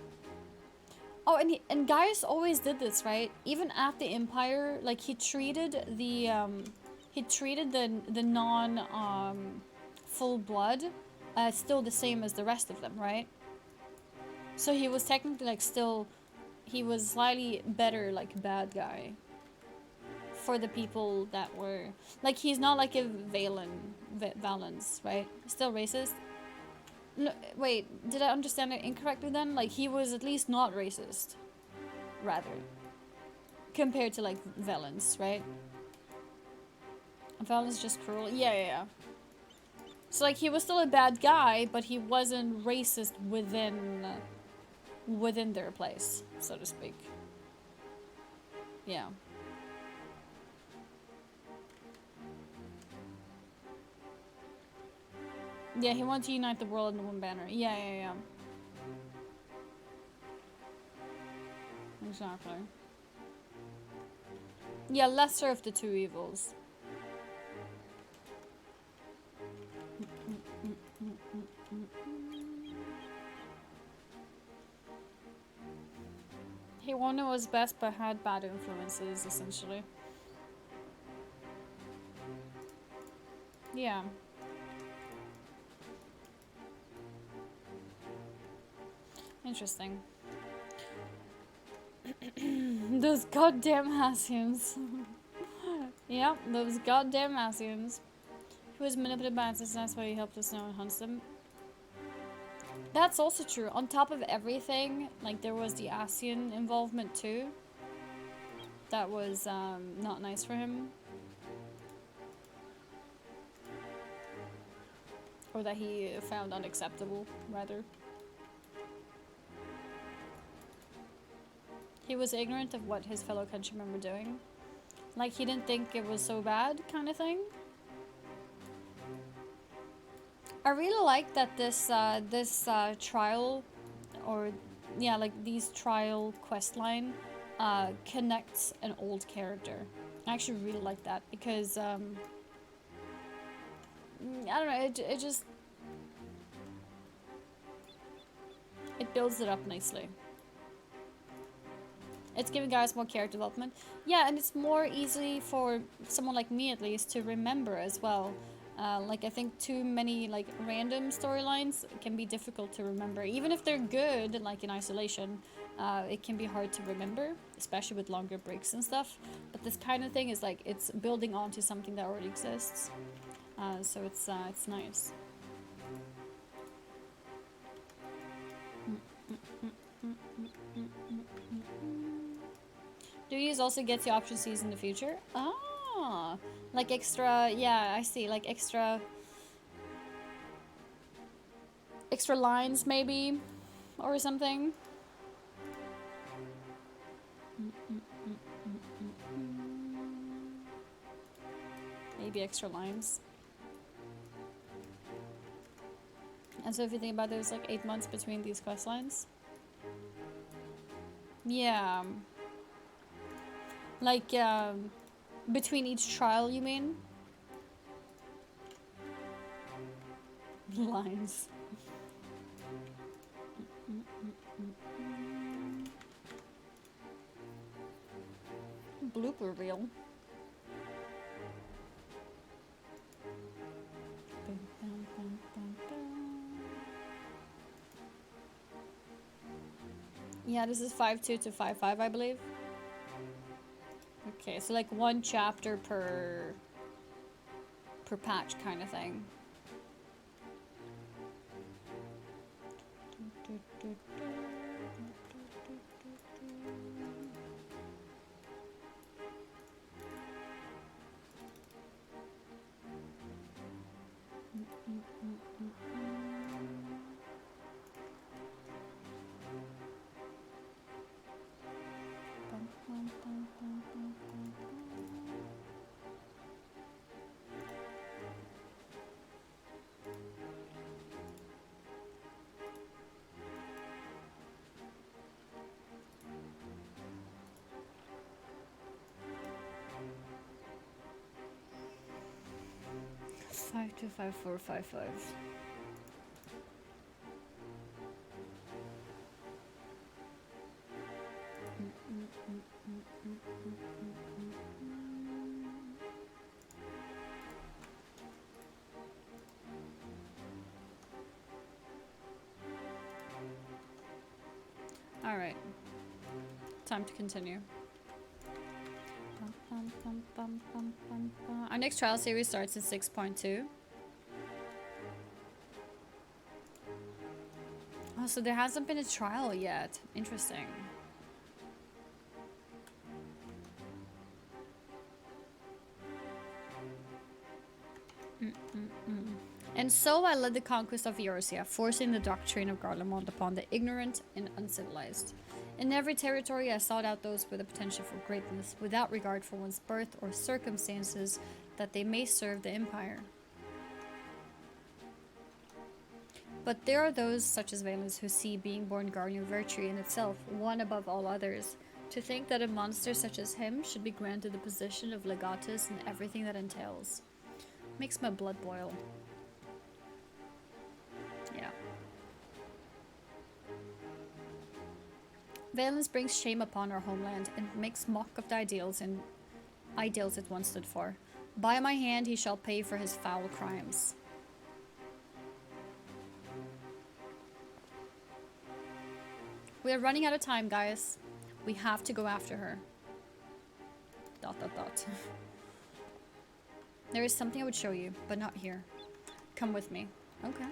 Oh, and Gaius always did this, right? Even at the Empire, like, he treated the non full blood still the same as the rest of them, right? So he was technically like he was slightly better, like, bad guy for the people that were like, he's not like a Valens, right? Still racist. No, wait, did I understand it incorrectly then? Like, he was at least not racist, rather, compared to like Valens, right? Valens just cruel. Yeah. So like, he was still a bad guy, but he wasn't racist within their place, so to speak. Yeah. Yeah, he wanted to unite the world under one banner. Yeah. Exactly. Yeah, lesser of the two evils. He wanted what was best, but had bad influences, essentially. Yeah. Interesting. Those goddamn Hassians. Yep, those goddamn Hassians. He was manipulated by ancestors, that's why he helped us know and hunts them. That's also true. On top of everything, like, there was the Asian involvement too. That was not nice for him. Or that he found unacceptable, rather. He was ignorant of what his fellow countrymen were doing. Like, he didn't think it was so bad, kind of thing. I really like that this trial, or yeah, like these trial quest line connects an old character. I actually really like that because I don't know, it just builds it up nicely. It's giving guys more character development. Yeah, and it's more easy for someone like me, at least, to remember as well. Like, I think too many, like, random storylines can be difficult to remember. Even if they're good, like in isolation, it can be hard to remember, especially with longer breaks and stuff. But this kind of thing is like, it's building onto something that already exists. So it's nice. Do you also get the option Cs in the future? Ah, like extra, yeah, I see, like extra lines maybe, or something. Maybe extra lines. And so if you think about it, there's like 8 months between these quest lines. Yeah. Like, between each trial, you mean? Lines. Blooper reel. Yeah, this is 5.2 to 5.5, I believe. Okay, so like one chapter per patch kind of thing. Five two five four five five. All right, time to continue. Our next trial series starts at 6.2. Oh, so there hasn't been a trial yet. Interesting. And so I led the conquest of Eorzea, forcing the doctrine of Garlemald upon the ignorant and uncivilized. In every territory I sought out those with the potential for greatness, without regard for one's birth or circumstances, that they may serve the Empire. But there are those, such as Valens, who see being born guardian virtue in itself, one above all others. To think that a monster such as him should be granted the position of legatus and everything that entails makes my blood boil. Yeah. Valens brings shame upon our homeland and makes mock of the ideals it once stood for. By my hand he shall pay for his foul crimes. We are running out of time, guys. We have to go after her. ... There is something I would show you, but not here. Come with me. Okay.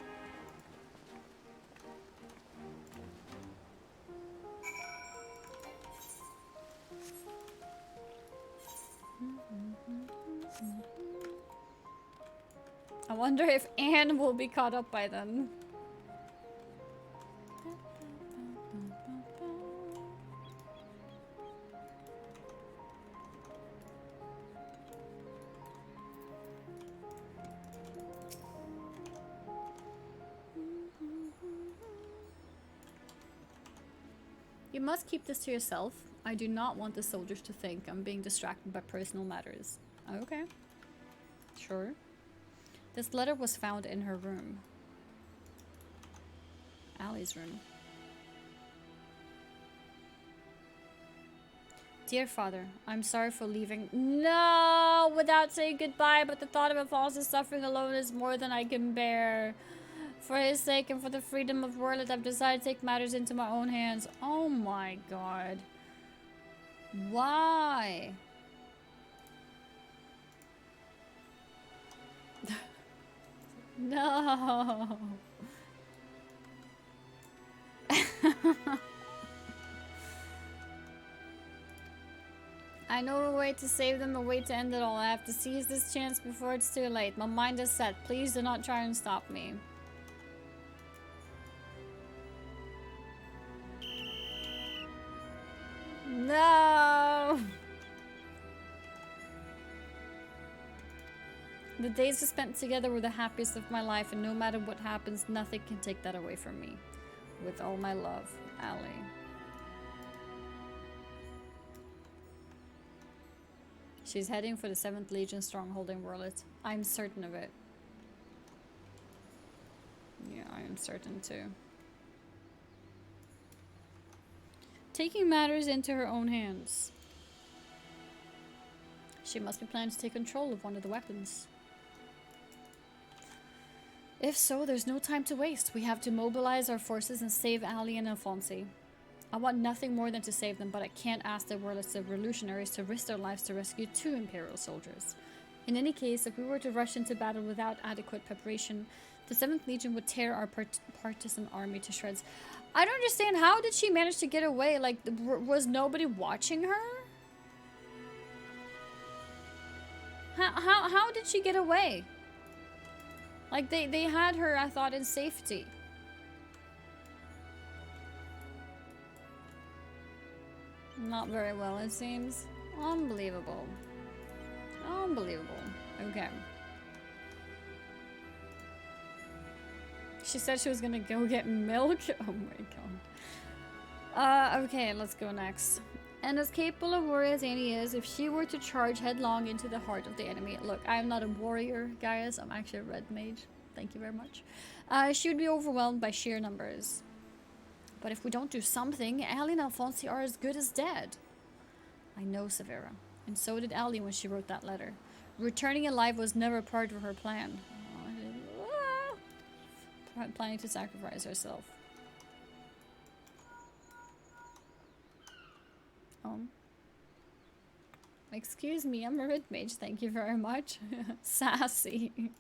I wonder if Anne will be caught up by then. You must keep this to yourself. I do not want the soldiers to think I'm being distracted by personal matters. Okay. Sure. This letter was found in her room. Allie's room. Dear father, I'm sorry for leaving. No! Without saying goodbye, but the thought of Alphonse's suffering alone is more than I can bear. For his sake and for the freedom of Werlet, I've decided to take matters into my own hands. Oh my god. Why? No. I know a way to save them, a way to end it all. I have to seize this chance before it's too late. My mind is set. Please do not try and stop me. No! The days we spent together were the happiest of my life, and no matter what happens, nothing can take that away from me. With all my love, Allie. She's heading for the 7th Legion stronghold in Wurlet. I'm certain of it. Yeah, I am certain too. Taking matters into her own hands. She must be planning to take control of one of the weapons. If so, there's no time to waste. We have to mobilize our forces and save Ali and Alfonsi. I want nothing more than to save them, but I can't ask the Wurlitz revolutionaries to risk their lives to rescue 2 Imperial soldiers. In any case, if we were to rush into battle without adequate preparation, the 7th Legion would tear our partisan army to shreds. I don't understand. How did she manage to get away? Like, was nobody watching her? How did she get away? Like, they had her, I thought, in safety. Not very well, it seems. Unbelievable. Unbelievable. Okay. She said she was gonna go get milk. Oh my god. Okay, let's go next. And as capable a warrior as Annie is, if she were to charge headlong into the heart of the enemy... Look, I'm not a warrior, guys. I'm actually a red mage. Thank you very much. She would be overwhelmed by sheer numbers. But if we don't do something, Ali and Alfonsi are as good as dead. I know, Severa. And so did Ali when she wrote that letter. Returning alive was never part of her plan. Planning to sacrifice herself. Excuse me, I'm a red mage, thank you very much. Sassy.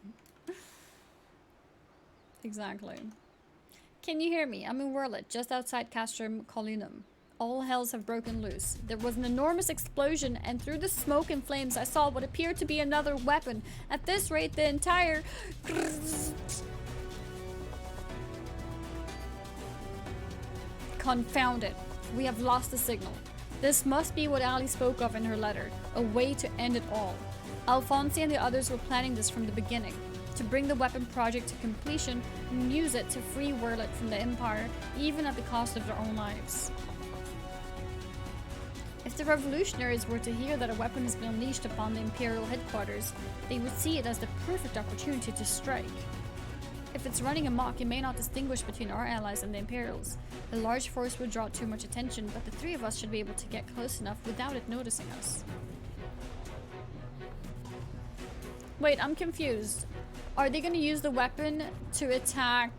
Exactly. Can you hear me? I'm in Wurlet, just outside Castrum Collinum. All hells have broken loose. There was an enormous explosion, and through the smoke and flames I saw what appeared to be another weapon. At this rate, the entire... Confound it. We have lost the signal. This must be what Ali spoke of in her letter. A way to end it all. Alfonsi and the others were planning this from the beginning. To bring the weapon project to completion and use it to free Wurlet from the Empire, even at the cost of their own lives. If the revolutionaries were to hear that a weapon has been unleashed upon the Imperial headquarters, they would see it as the perfect opportunity to strike. If it's running amok, it may not distinguish between our allies and the Imperials. A large force would draw too much attention, but the 3 of us should be able to get close enough without it noticing us. Wait, I'm confused. Are they going to use the weapon to attack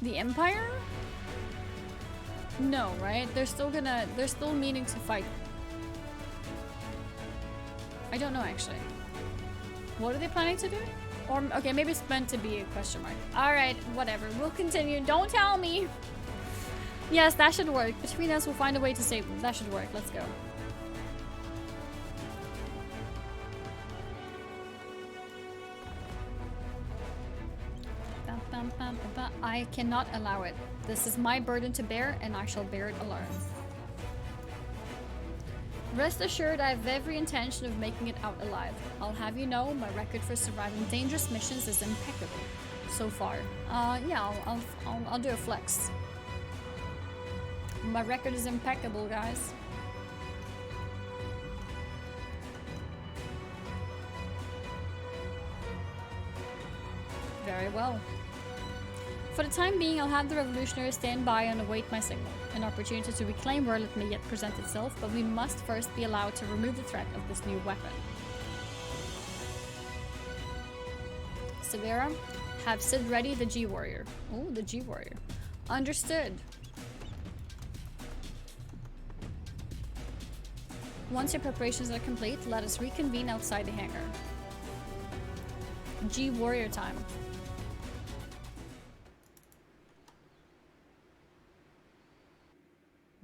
the Empire? No, right? They're still meaning to fight. I don't know, actually. What are they planning to do? Or, okay, maybe it's meant to be a question mark. Alright, whatever. We'll continue. Don't tell me! Yes, that should work. Between us, we'll find a way to save them. That should work. Let's go. I cannot allow it. This is my burden to bear, and I shall bear it alone. Rest assured, I have every intention of making it out alive. I'll have you know, my record for surviving dangerous missions is impeccable. So far. Yeah, I'll do a flex. My record is impeccable, guys. Very well. For the time being, I'll have the revolutionaries stand by and await my signal. An opportunity to reclaim Wurlet may yet present itself, but we must first be allowed to remove the threat of this new weapon. Severa, have Sid ready the G-Warrior. Oh, the G-Warrior. Understood. Once your preparations are complete, let us reconvene outside the hangar. G-Warrior time.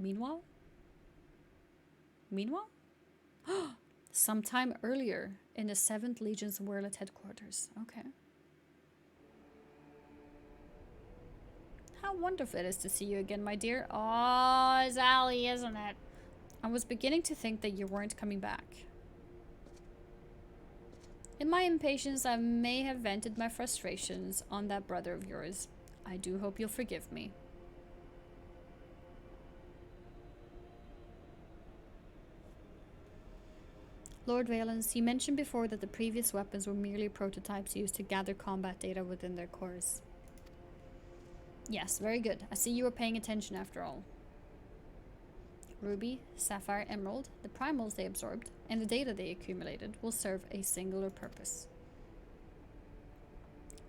Meanwhile? Sometime earlier in the 7th Legion's Wurlet headquarters. Okay. How wonderful it is to see you again, my dear. Oh, it's Ali, isn't it? I was beginning to think that you weren't coming back. In my impatience, I may have vented my frustrations on that brother of yours. I do hope you'll forgive me. Lord Valens, you mentioned before that the previous weapons were merely prototypes used to gather combat data within their cores. Yes, very good. I see you were paying attention after all. Ruby, Sapphire, Emerald, the primals they absorbed, and the data they accumulated will serve a singular purpose.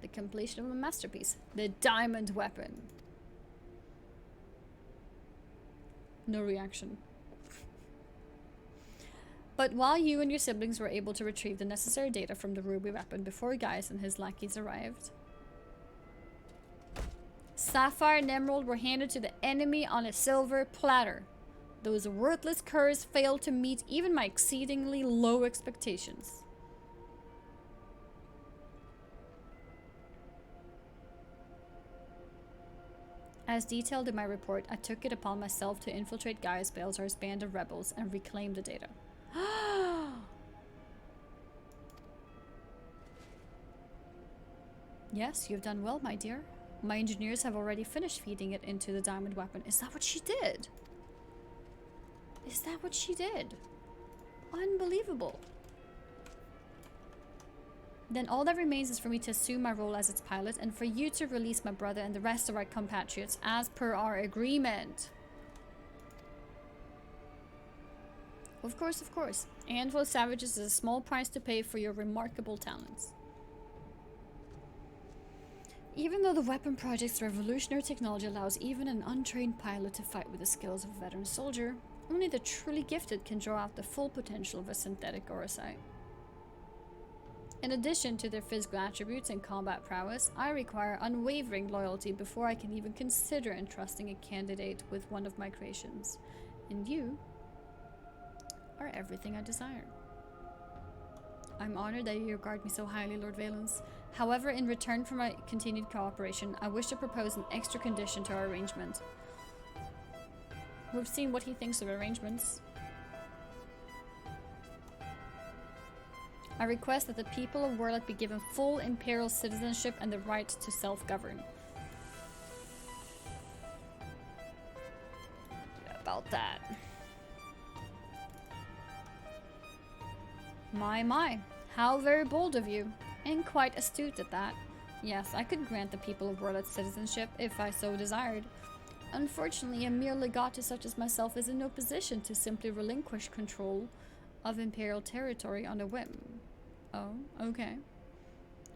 The completion of a masterpiece. The diamond weapon. No reaction. But while you and your siblings were able to retrieve the necessary data from the ruby weapon before Gaius and his lackeys arrived, Sapphire and Emerald were handed to the enemy on a silver platter. Those worthless curs failed to meet even my exceedingly low expectations. As detailed in my report, I took it upon myself to infiltrate Gaius Balzar's band of rebels and reclaim the data. Yes, you've done well, my dear. My engineers have already finished feeding it into the diamond weapon. Is that what she did? Is that what she did? Unbelievable. Then all that remains is for me to assume my role as its pilot and for you to release my brother and the rest of our compatriots as per our agreement. Of course, of course. A handful of savages is a small price to pay for your remarkable talents. Even though the weapon project's revolutionary technology allows even an untrained pilot to fight with the skills of a veteran soldier, only the truly gifted can draw out the full potential of a synthetic orosite. In addition to their physical attributes and combat prowess, I require unwavering loyalty before I can even consider entrusting a candidate with one of my creations. And you are everything I desire. I'm honored that you regard me so highly, Lord Valens. However, in return for my continued cooperation, I wish to propose an extra condition to our arrangement. We've seen what he thinks of arrangements. I request that the people of Werlet be given full imperial citizenship and the right to self-govern. About that. My. How very bold of you. And quite astute at that. Yes, I could grant the people of Werlet citizenship if I so desired. Unfortunately, a mere legatus such as myself is in no position to simply relinquish control of imperial territory on a whim. Oh, okay.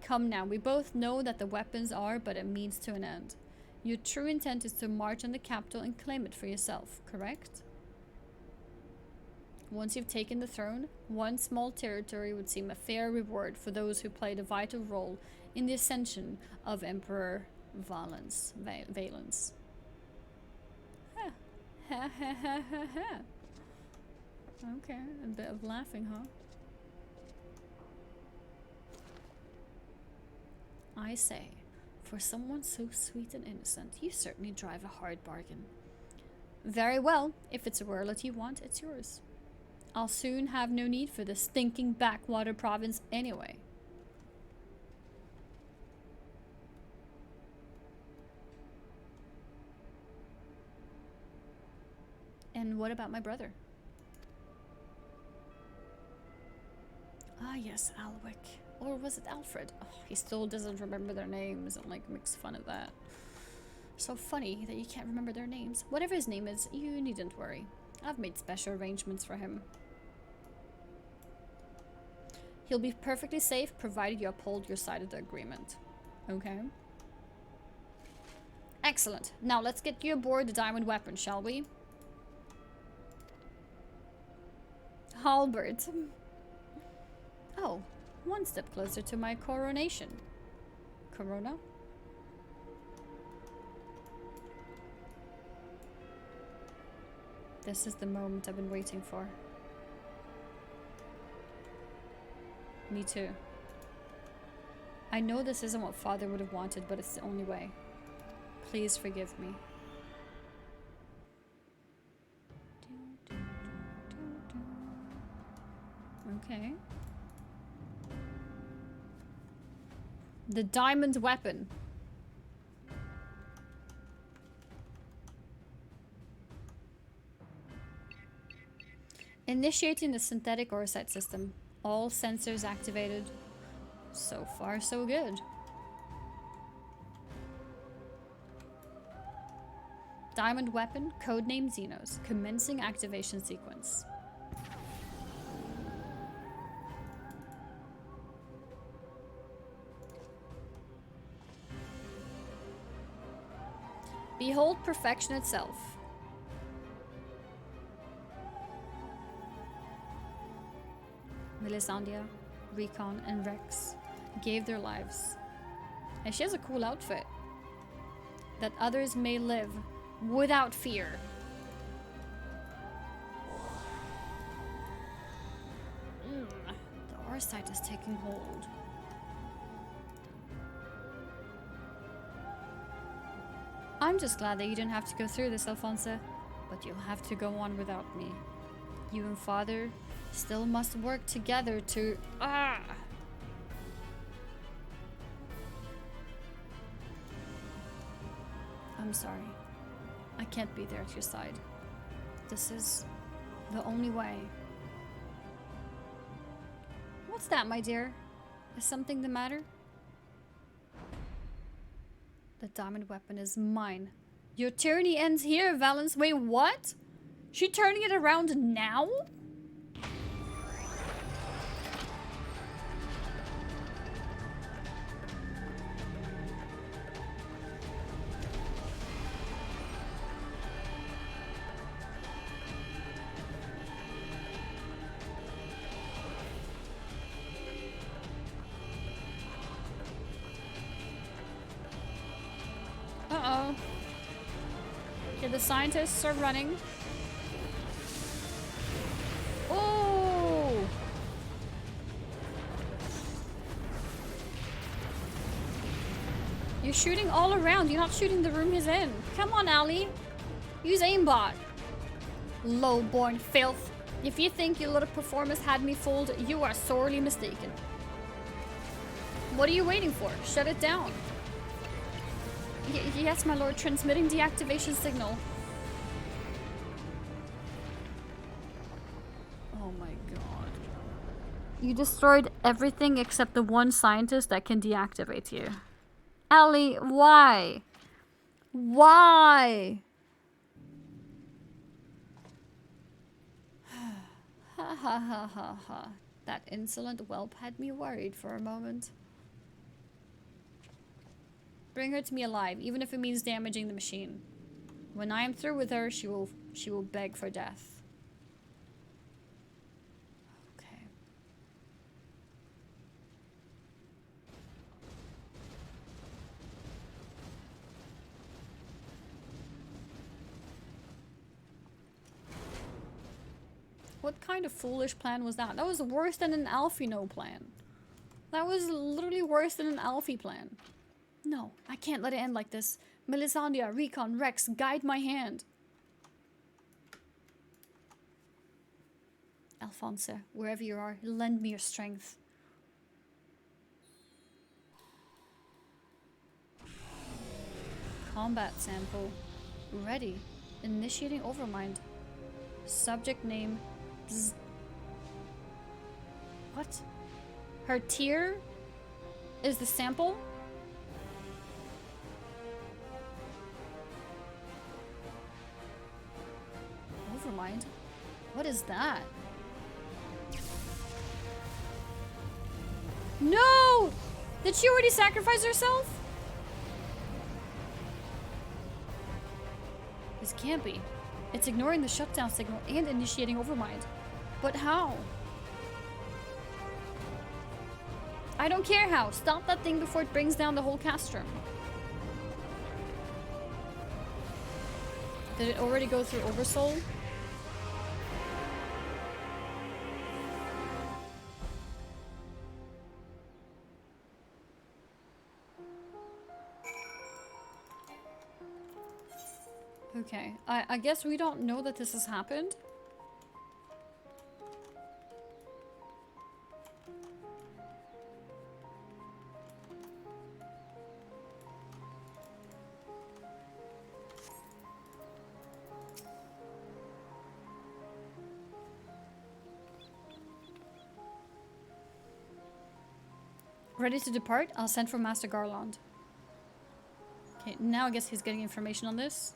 Come now, we both know that the weapons are but a means to an end. Your true intent is to march on the capital and claim it for yourself, correct? Once you've taken the throne, one small territory would seem a fair reward for those who played a vital role in the ascension of Emperor Valens. Okay, a bit of laughing, huh? I say, for someone so sweet and innocent, you certainly drive a hard bargain. Very well, if it's a Werlet you want, it's yours. I'll soon have no need for this stinking backwater province anyway. And what about my brother? Ah yes, Alwick. Or was it Alfred? Oh, he still doesn't remember their names and like makes fun of that. So funny that you can't remember their names. Whatever his name is, you needn't worry. I've made special arrangements for him. He'll be perfectly safe provided you uphold your side of the agreement. Okay? Excellent. Now let's get you aboard the diamond weapon, shall we? Halbert. Oh, one step closer to my coronation. Corona? This is the moment I've been waiting for. Me too. I know this isn't what Father would have wanted, but it's the only way. Please forgive me. Okay. The diamond weapon. Initiating the synthetic orsite system. All sensors activated. So far, so good. Diamond weapon, codename Xenos. Commencing activation sequence. Behold perfection itself. Melisandre, Recon, and Rex gave their lives. And she has a cool outfit. That others may live without fear. The Orsite is taking hold. I'm just glad that you didn't have to go through this, Alfonse. But you'll have to go on without me. You and Father still must work together to... I'm sorry. I can't be there at your side. This is the only way. What's that, my dear? Is something the matter? The diamond weapon is mine. Your tyranny ends here, Valence. Wait, what? She turning it around now? Uh-oh. Okay, the scientists are running. Oh! You're shooting all around. You're not shooting the room he's in. Come on, Allie. Use aimbot. Low-born filth. If you think your little performance had me fooled, you are sorely mistaken. What are you waiting for? Shut it down. Yes, my lord. Transmitting deactivation signal. Oh my god. You destroyed everything except the one scientist that can deactivate you. Allie, why? Why? Ha ha ha ha ha. That insolent whelp had me worried for a moment. Bring her to me alive, even if it means damaging the machine. When I am through with her, she will beg for death. Okay. What kind of foolish plan was that? That was worse than an Alfino plan. That was literally worse than an Alfie plan. No, I can't let it end like this. Melisandre, Recon, Rex, guide my hand. Alfonse, wherever you are, lend me your strength. Combat sample. Ready. Initiating overmind. Subject name. Bzz. What? Her tier is the sample? Overmind? What is that? No! Did she already sacrifice herself? This can't be. It's ignoring the shutdown signal and initiating overmind. But how? I don't care how. Stop that thing before it brings down the whole castrum. Did it already go through Oversoul? Okay, I guess we don't know that this has happened. Ready to depart? I'll send for Master Garland. Okay, now I guess he's getting information on this.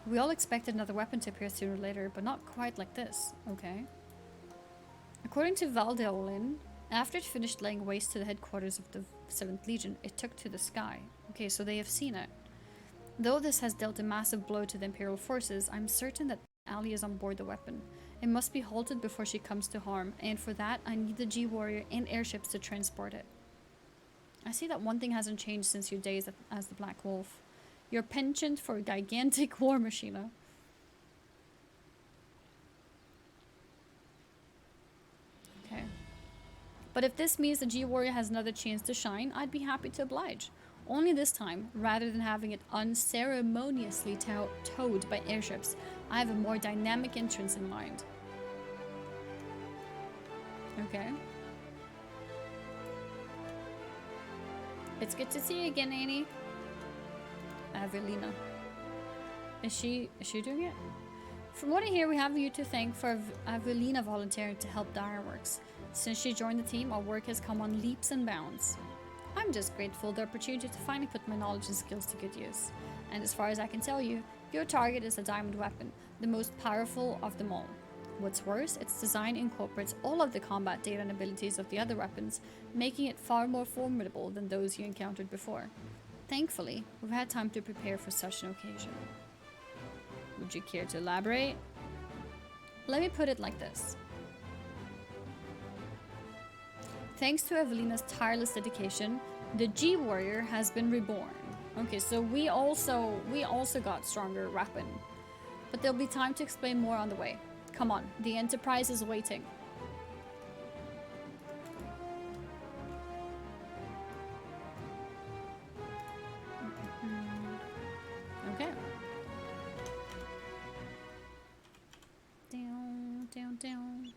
We all expected another weapon to appear sooner or later, but not quite like this. Okay. According to Valdeolin, after it finished laying waste to the headquarters of the 7th Legion, it took to the sky. Okay, so they have seen it. Though this has dealt a massive blow to the Imperial forces, I'm certain that Ali is on board the weapon. It must be halted before she comes to harm, and for that, I need the G-Warrior and airships to transport it. I see that one thing hasn't changed since your days as the Black Wolf. Your penchant for a gigantic war machina. Okay. But if this means the G-Warrior has another chance to shine, I'd be happy to oblige. Only this time, rather than having it unceremoniously towed by airships, I have a more dynamic entrance in mind. Okay. It's good to see you again, Annie. Avelina. Is she doing it? From what I hear, we have you to thank for Avelina volunteering to help the Ironworks. Since she joined the team, our work has come on leaps and bounds. I'm just grateful for the opportunity to finally put my knowledge and skills to good use. And as far as I can tell you, your target is a diamond weapon, the most powerful of them all. What's worse, its design incorporates all of the combat data and abilities of the other weapons, making it far more formidable than those you encountered before. Thankfully, we've had time to prepare for such an occasion. Would you care to elaborate? Let me put it like this. Thanks to Evelina's tireless dedication, the G-Warrior has been reborn. Okay, so we also got stronger weapon. But there'll be time to explain more on the way. Come on, the Enterprise is waiting. Okay. Down, down, down.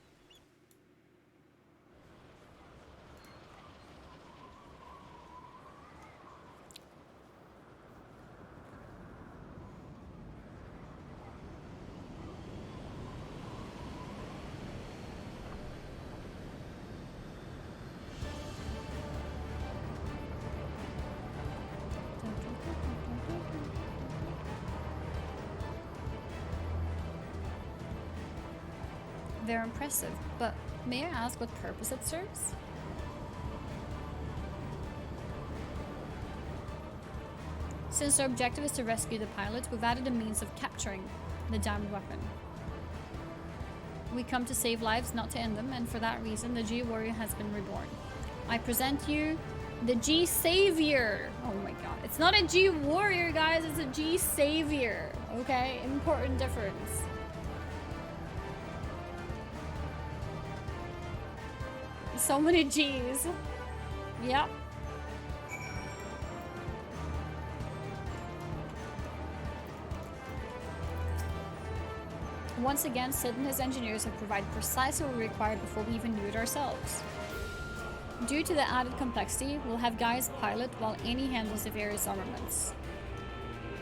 They're impressive, but may I ask what purpose it serves? Since our objective is to rescue the pilot, we've added a means of capturing the diamond weapon. We come to save lives, not to end them, and for that reason, the G-Warrior has been reborn. I present you the G-Savior. Oh my god. It's not a G-Warrior, guys. It's a G-Savior. Okay? Important difference. So many G's. Yep. Once again, Sid and his engineers have provided precisely what we required before we even knew it ourselves. Due to the added complexity, we'll have guys pilot while Annie handles the various armaments.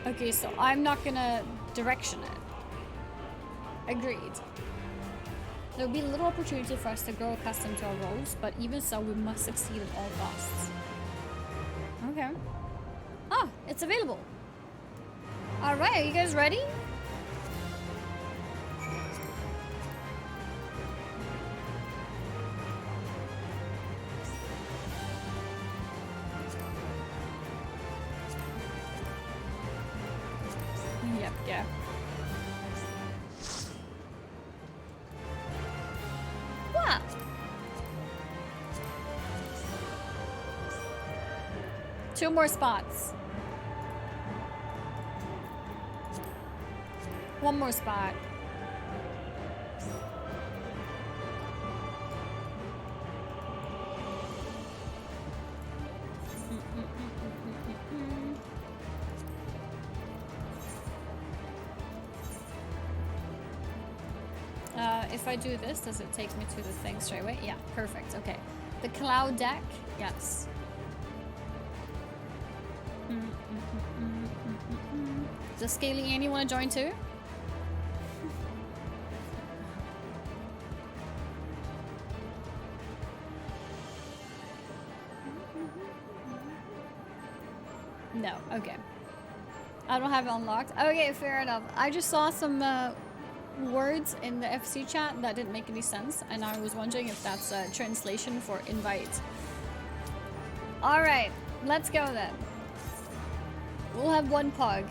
Okay, so I'm not gonna direction it. Agreed. There will be little opportunity for us to grow accustomed to our roles, but even so, we must succeed at all costs. Okay. Ah, it's available. Alright, are you guys ready? Yep, yeah. What? Two more spots. One more spot. If I do this, does it take me to the thing straight away? Yeah, perfect. Okay. The cloud deck, yes. Does Scaly Annie want to join too? No, okay. I don't have it unlocked. Okay, fair enough. I just saw some words in the FC chat that didn't make any sense, and I was wondering if that's a translation for invite. Alright, let's go then. We'll have one pug.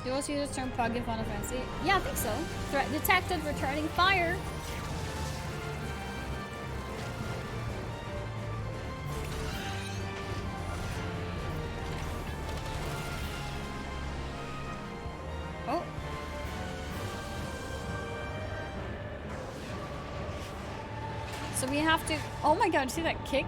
You also use the term pug in Final Fantasy? Yeah, I think so. Threat detected, returning fire. Oh. So we have to... Oh my god, see that kick?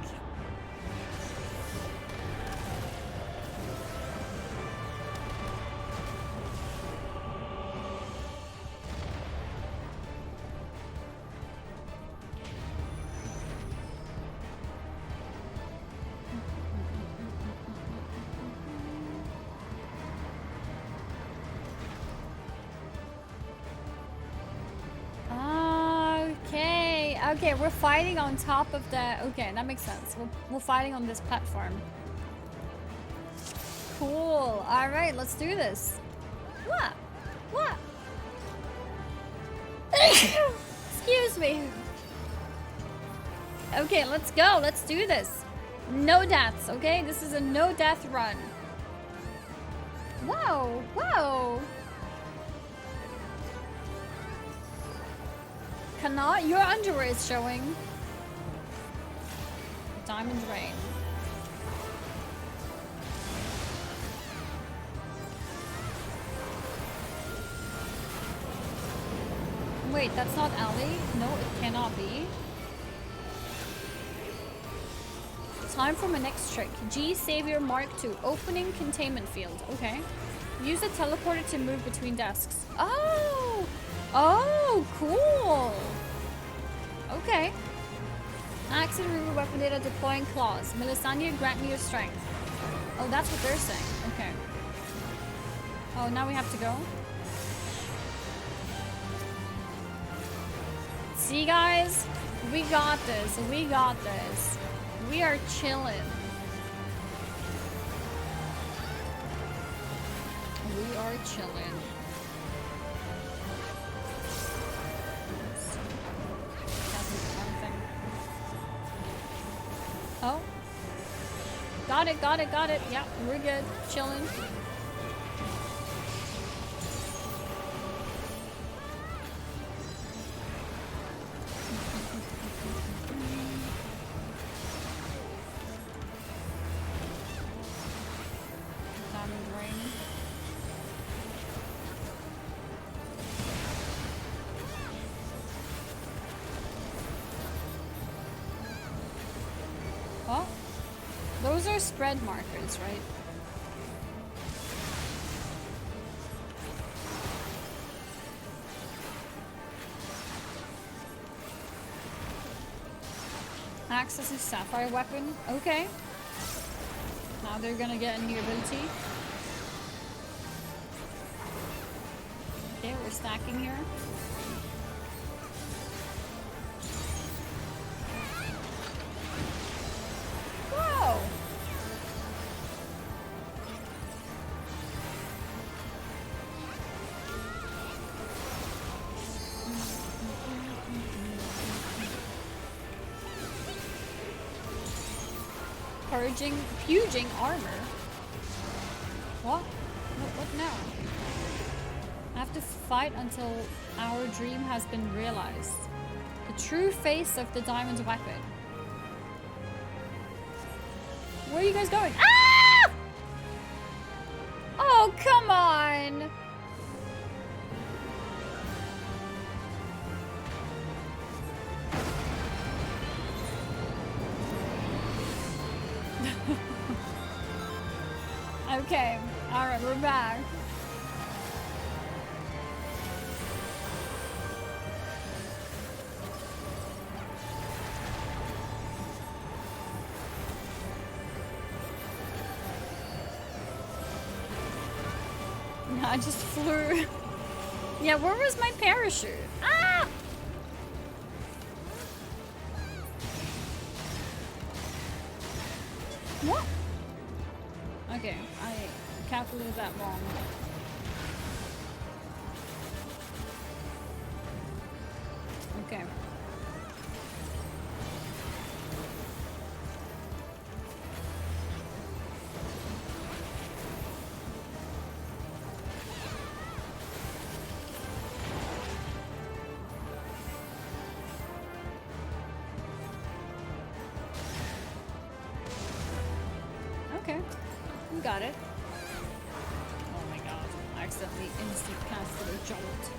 Okay, we're fighting on top of the... Okay, that makes sense. We're fighting on this platform. Cool. Alright, let's do this. What? What? Excuse me. Okay, let's go. Let's do this. No deaths, okay? This is a no death run. Whoa, whoa. Cannot? Your underwear is showing. Diamond Rain. Wait, that's not Ellie? No, it cannot be. Time for my next trick. G Savior Mark II. Opening containment field. Okay. Use the teleporter to move between desks. Oh! Oh, cool. Okay. Axe and Ruby weapon data deploying claws. Melisania, grant me your strength. Oh, that's what they're saying. Okay. Oh, now we have to go. See, guys? We got this. We got this. We are chilling. We are chilling. Oh. Got it, got it, got it. Yeah, we're good. Chilling. Diamond Rain. Oh. Those are spread markers, right? Access is sapphire weapon. Okay. Now they're gonna get a new ability. Okay, we're stacking here. Whoa! Puging armor. What? What now? I have to fight until our dream has been realized. The true face of the diamond weapon. Where are you guys going? Ah! Oh, come on! Okay, alright, we're back. I just flew. Yeah, where was my parachute? Ah! What? Okay, I calculated that wrong. Okay. Okay, you got it. Oh my god, I accidentally instant casted a jolt.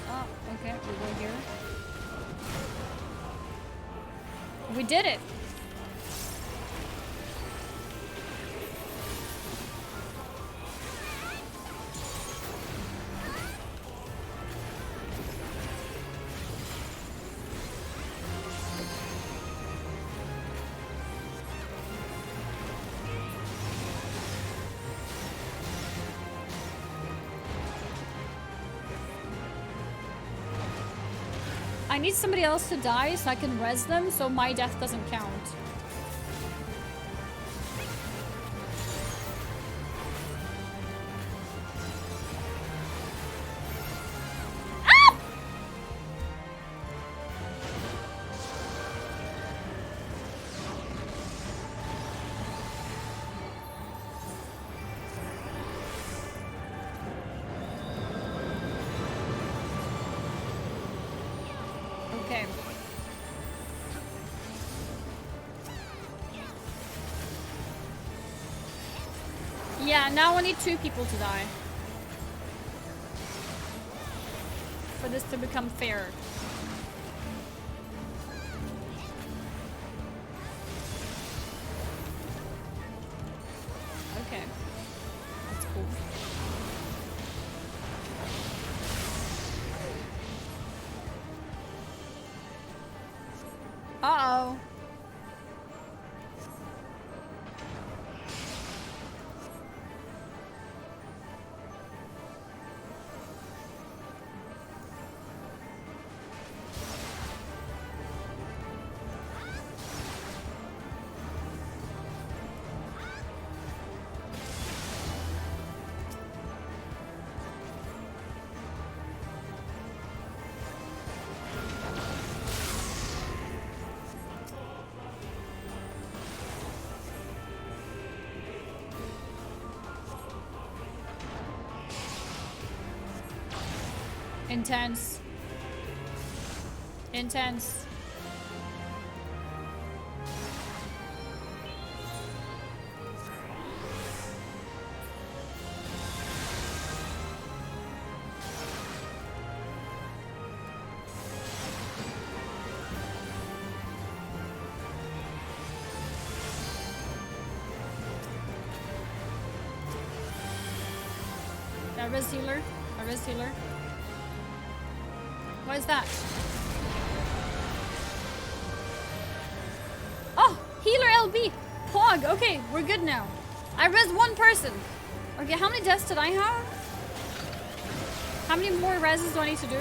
Oh, okay, we go here. We did it! I need somebody else to die so I can res them so my death doesn't count. Ah! Okay. Yeah, now I need 2 people to die. For this to become fair. Okay. That's cool. Uh-oh. Intense. Intense. I res healer. I res healer. What is that? Oh, healer LB. Pog. Okay, we're good now. I res 1 person. Okay, how many deaths did I have? How many more reses do I need to do?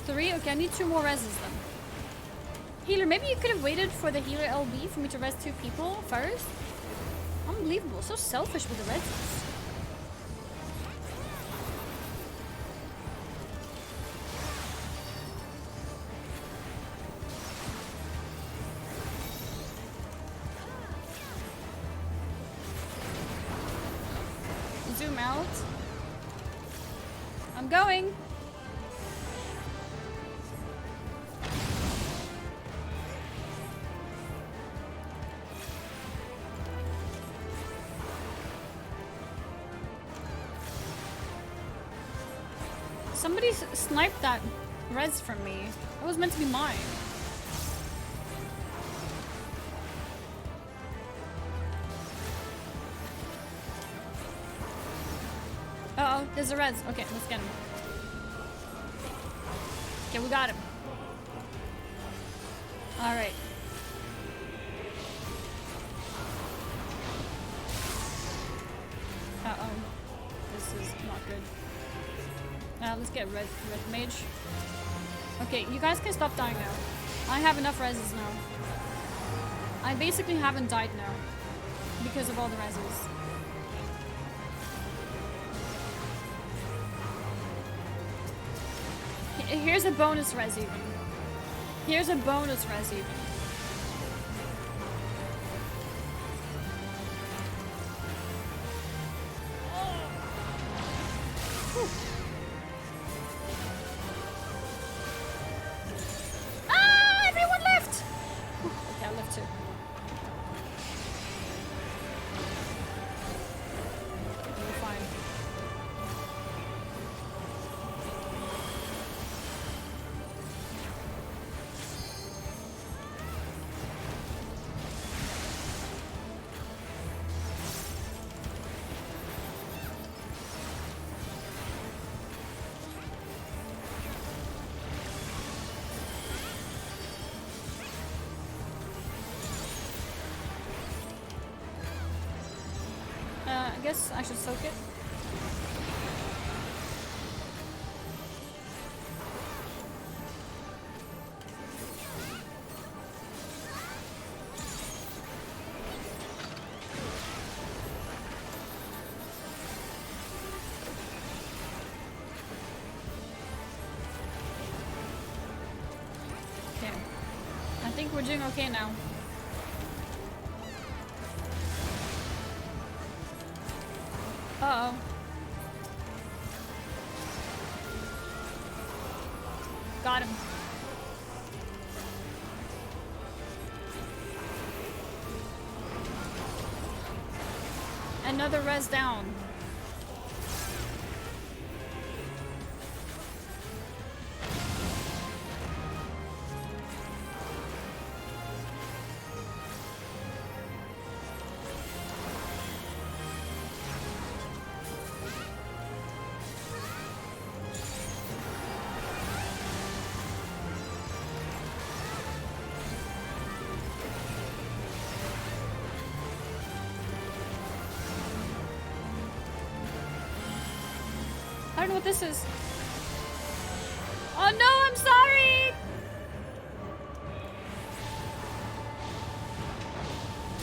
3? Okay, I need 2 more reses then. Healer, maybe you could have waited for the healer LB for me to res 2 people first? Unbelievable, so selfish with the reses. out. I'm going. Somebody sniped that res from me. It was meant to be mine. Uh oh, there's a res. Okay, let's get him. Okay, we got him. Alright. Uh oh. This is not good. Let's get red mage. Okay, you guys can stop dying now. I have enough reses now. I basically haven't died now because of all the reses. Here's a bonus res even. Here's a bonus res even. I guess I should soak it. Okay. I think we're doing okay now. Uh-oh. Got him. Another res down. I don't know what this is. Oh no, I'm sorry!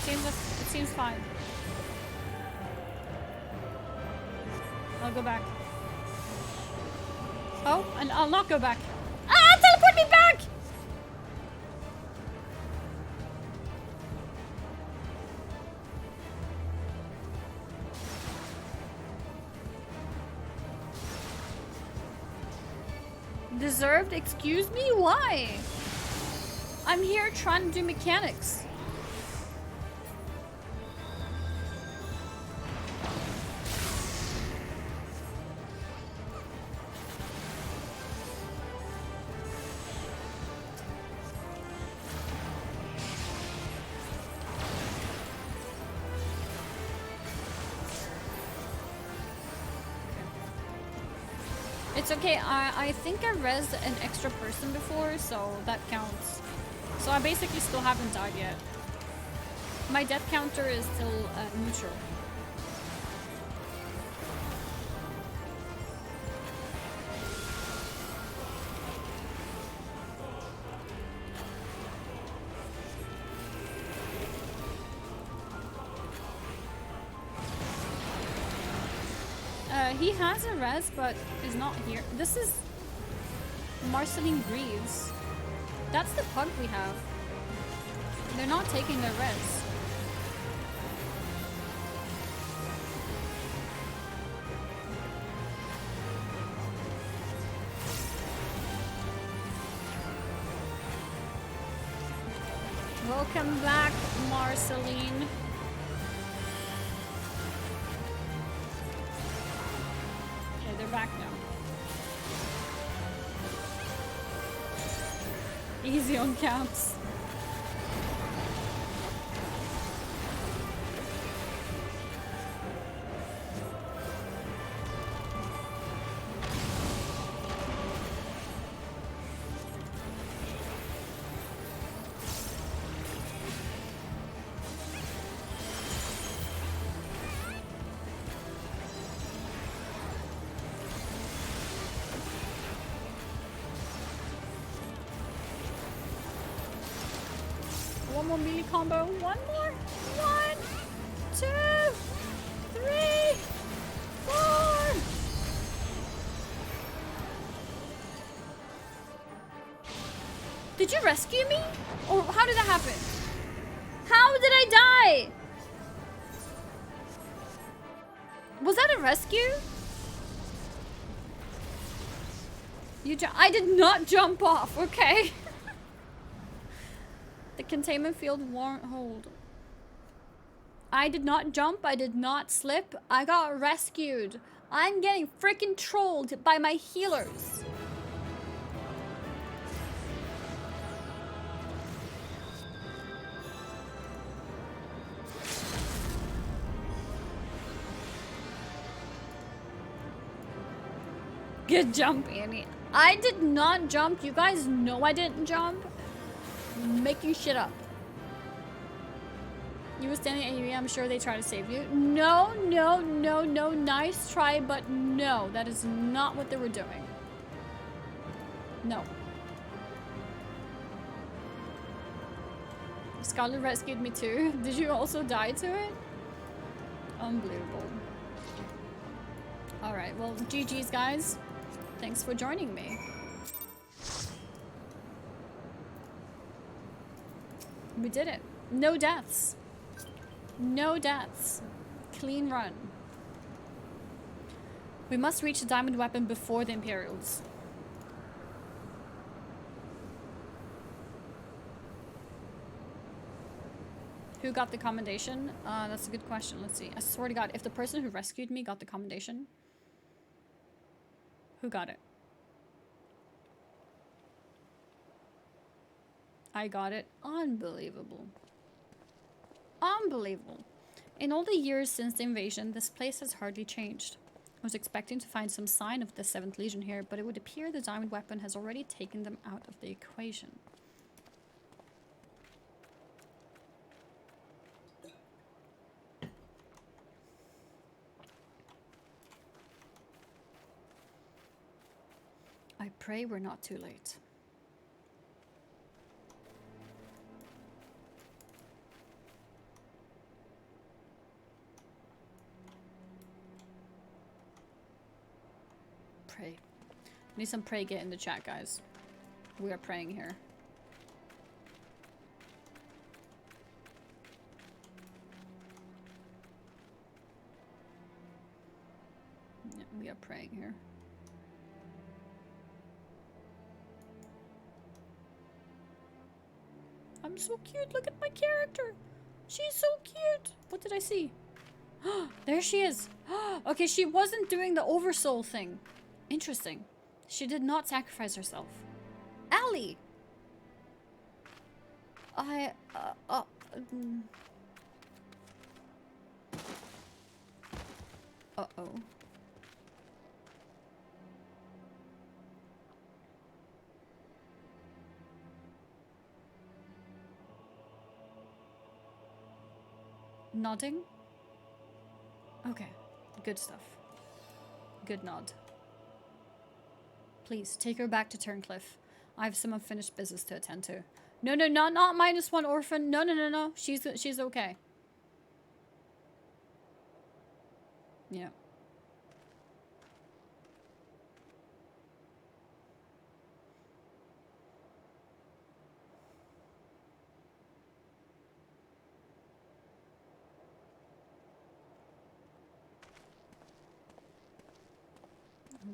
It seems fine. I'll go back. Oh, and I'll not go back. Ah, teleport me back! Deserved? Excuse me? Why? I'm here trying to do mechanics. It's okay, I think I rezzed an extra person before, so that counts. So I basically still haven't died yet. My death counter is still neutral. He has a res, but is not here. This is Marceline Greaves. That's the pug we have. They're not taking their res. Welcome back, Marceline. Okay, they're back now. Easy on camps. One more melee combo. One more. 1, 2, 3, 4. Did you rescue me? Or how did that happen? How did I die? Was that a rescue? I did not jump off, okay? The containment field won't hold. I did not jump. I did not slip. I got rescued. I'm getting freaking trolled by my healers. Good jump, Annie. I did not jump. You guys know I didn't jump. Making shit up. You were standing at AUE, I'm sure they try to save you. No, no, no, no. Nice try, but no. That is not what they were doing. No. Scarlet rescued me too. Did you also die to it? Unbelievable. Alright, well, GG's, guys. Thanks for joining me. We did it. No deaths. No deaths. Clean run. We must reach the diamond weapon before the Imperials. Who got the commendation? That's a good question. Let's see. I swear to God, if the person who rescued me got the commendation, who got it? I got it. Unbelievable. Unbelievable. In all the years since the invasion, this place has hardly changed. I was expecting to find some sign of the 7th Legion here, but it would appear the diamond weapon has already taken them out of the equation. I pray we're not too late. Pray. Need some pray get in the chat, guys. We are praying here. Yeah, we are praying here. I'm so cute. Look at my character. She's so cute. What did I see? There she is. Okay, she wasn't doing the oversoul thing. Interesting. She did not sacrifice herself. Allie! Uh-oh. Nodding? Okay. Good stuff. Good nod. Please, take her back to Turncliffe. I have some unfinished business to attend to. No, no, not -1 orphan. No, no, no, no. She's okay. Yeah.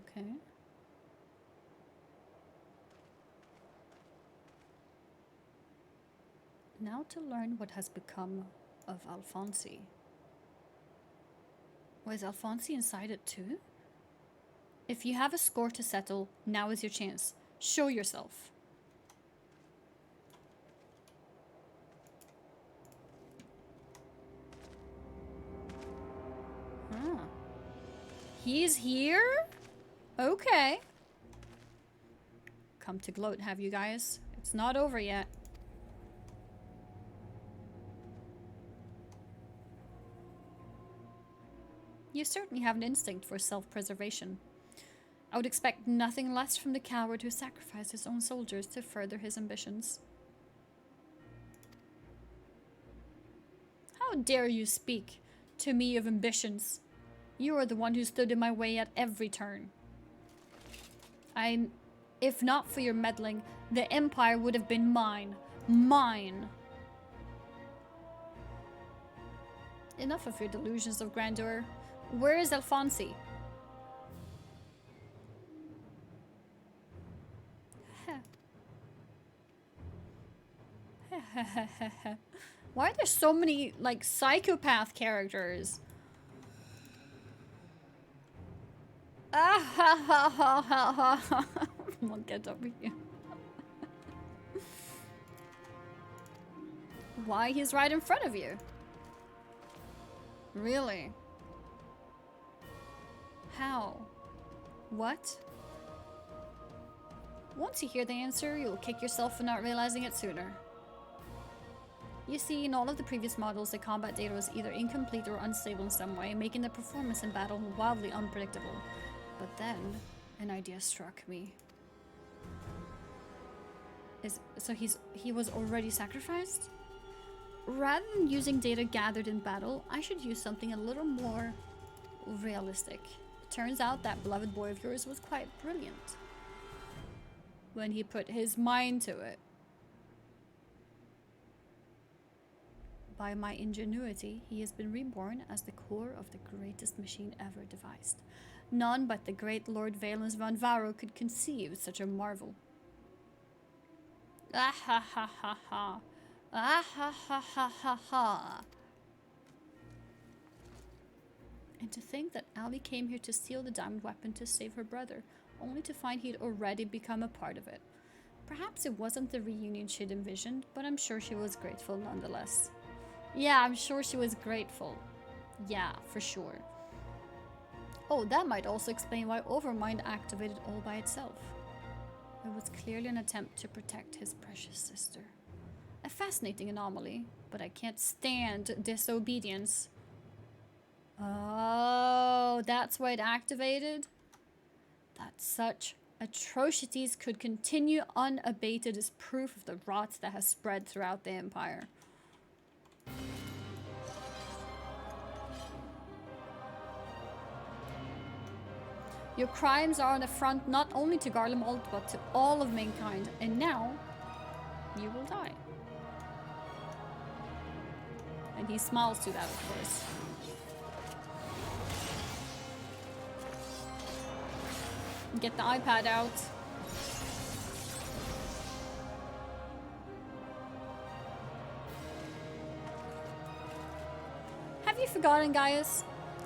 Okay. Now to learn what has become of Alfonsi. Was Alfonsi inside it too? If you have a score to settle, now is your chance. Show yourself. Huh. He's here? Okay. Come to gloat, have you guys? It's not over yet. You certainly have an instinct for self-preservation. I would expect nothing less from the coward who sacrificed his own soldiers to further his ambitions. How dare you speak to me of ambitions? You are the one who stood in my way at every turn. If not for your meddling, the Empire would have been mine. Mine! Enough of your delusions of grandeur. Where is Alfonsi? Why are there so many, like, psychopath characters? Ah ha ha ha ha ha. I'll get over here. Why, he's right in front of you. Really? How? What? Once you hear the answer, you'll kick yourself for not realizing it sooner. You see, in all of the previous models, the combat data was either incomplete or unstable in some way, making the performance in battle wildly unpredictable. But then, an idea struck me. So he was already sacrificed? Rather than using data gathered in battle, I should use something a little more realistic. It turns out that beloved boy of yours was quite brilliant when he put his mind to it. By my ingenuity, he has been reborn as the core of the greatest machine ever devised. None but the great Lord Valens von Varro could conceive such a marvel. Ah ha ha ha ha. Ah ha ha ha ha ha. And to think that Ali came here to steal the diamond weapon to save her brother, only to find he'd already become a part of it. Perhaps it wasn't the reunion she'd envisioned, but I'm sure she was grateful nonetheless. Yeah, I'm sure she was grateful. Yeah, for sure. Oh, that might also explain why Overmind activated all by itself. It was clearly an attempt to protect his precious sister. A fascinating anomaly, but I can't stand disobedience. Oh, that's why it activated? That such atrocities could continue unabated is proof of the rot that has spread throughout the Empire. Your crimes are an affront not only to Garlemald, but to all of mankind, and now you will die. And he smiles to that, of course. Get the iPad out. Have you forgotten, Gaius?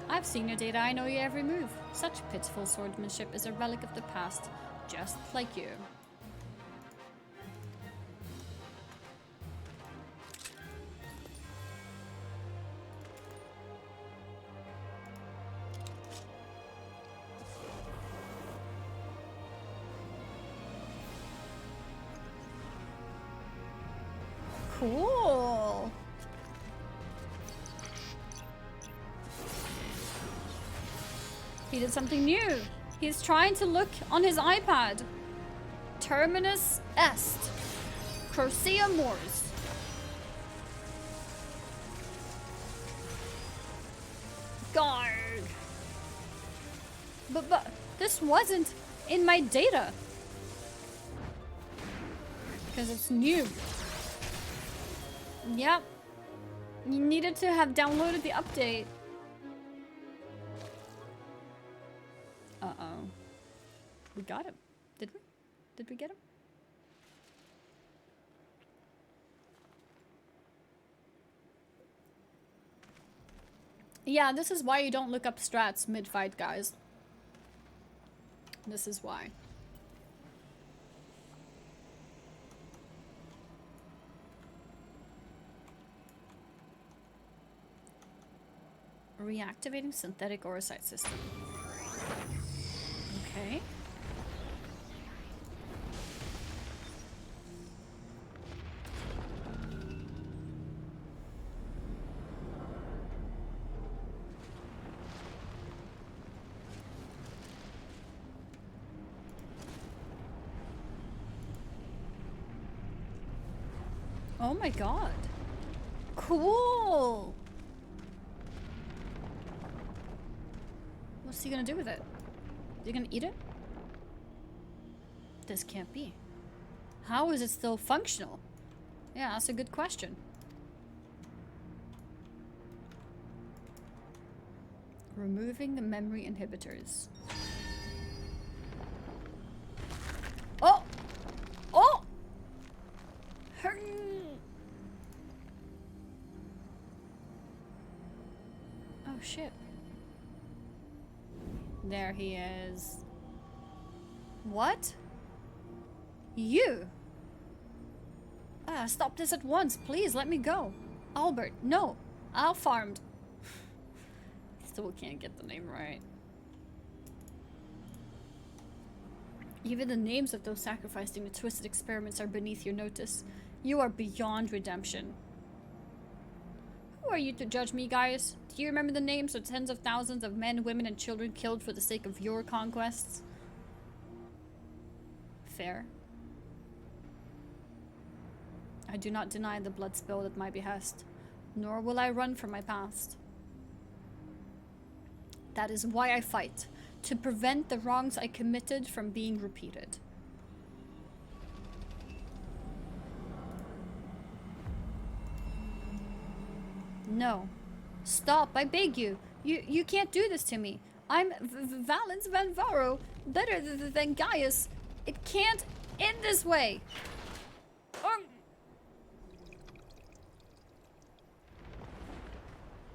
I've seen your data, I know your every move. Such pitiful swordsmanship is a relic of the past, just like you. Cool. He did something new. He's trying to look on his iPad. Terminus est. Crocea Mors. Guard. But this wasn't in my data. Because it's new. Yep. You needed to have downloaded the update. Uh-oh. We got him. Did we? Did we get him? Yeah, this is why you don't look up strats mid-fight, guys. This is why. Reactivating synthetic orocyte system. Okay. Oh my god. Cool! What's he gonna do with it? Is he gonna eat it? This can't be. How is it still functional? Yeah, that's a good question. Removing the memory inhibitors. Oh! Oh! Oh shit. There he is. What? You? Stop this at once. Please, let me go. Albert, no. Alfarmed. Still can't get the name right. Even the names of those sacrificed in the twisted experiments are beneath your notice. You are beyond redemption. Who are you to judge me, guys? Do you remember the names of tens of thousands of men, women, and children killed for the sake of your conquests? Fair. I do not deny the blood spilled at my behest, nor will I run from my past. That is why I fight, to prevent the wrongs I committed from being repeated. No. Stop, I beg you. You can't do this to me. I'm Valens Van Varo, better than Gaius. It can't end this way.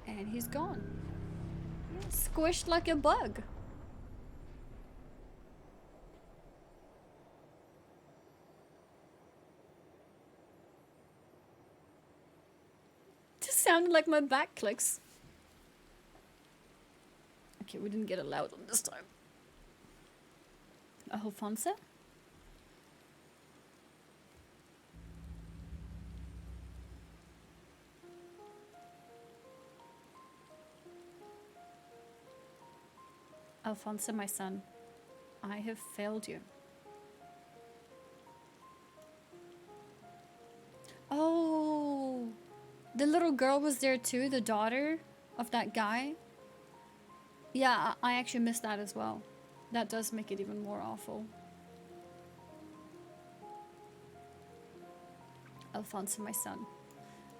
And he's gone. Squished like a bug. Just sounded like my back clicks. Okay, we didn't get a loud one this time. Alfonso? Alfonso, my son, I have failed you. Oh, the little girl was there too, the daughter of that guy. Yeah, I actually missed that as well. That does make it even more awful. Alfonso, my son,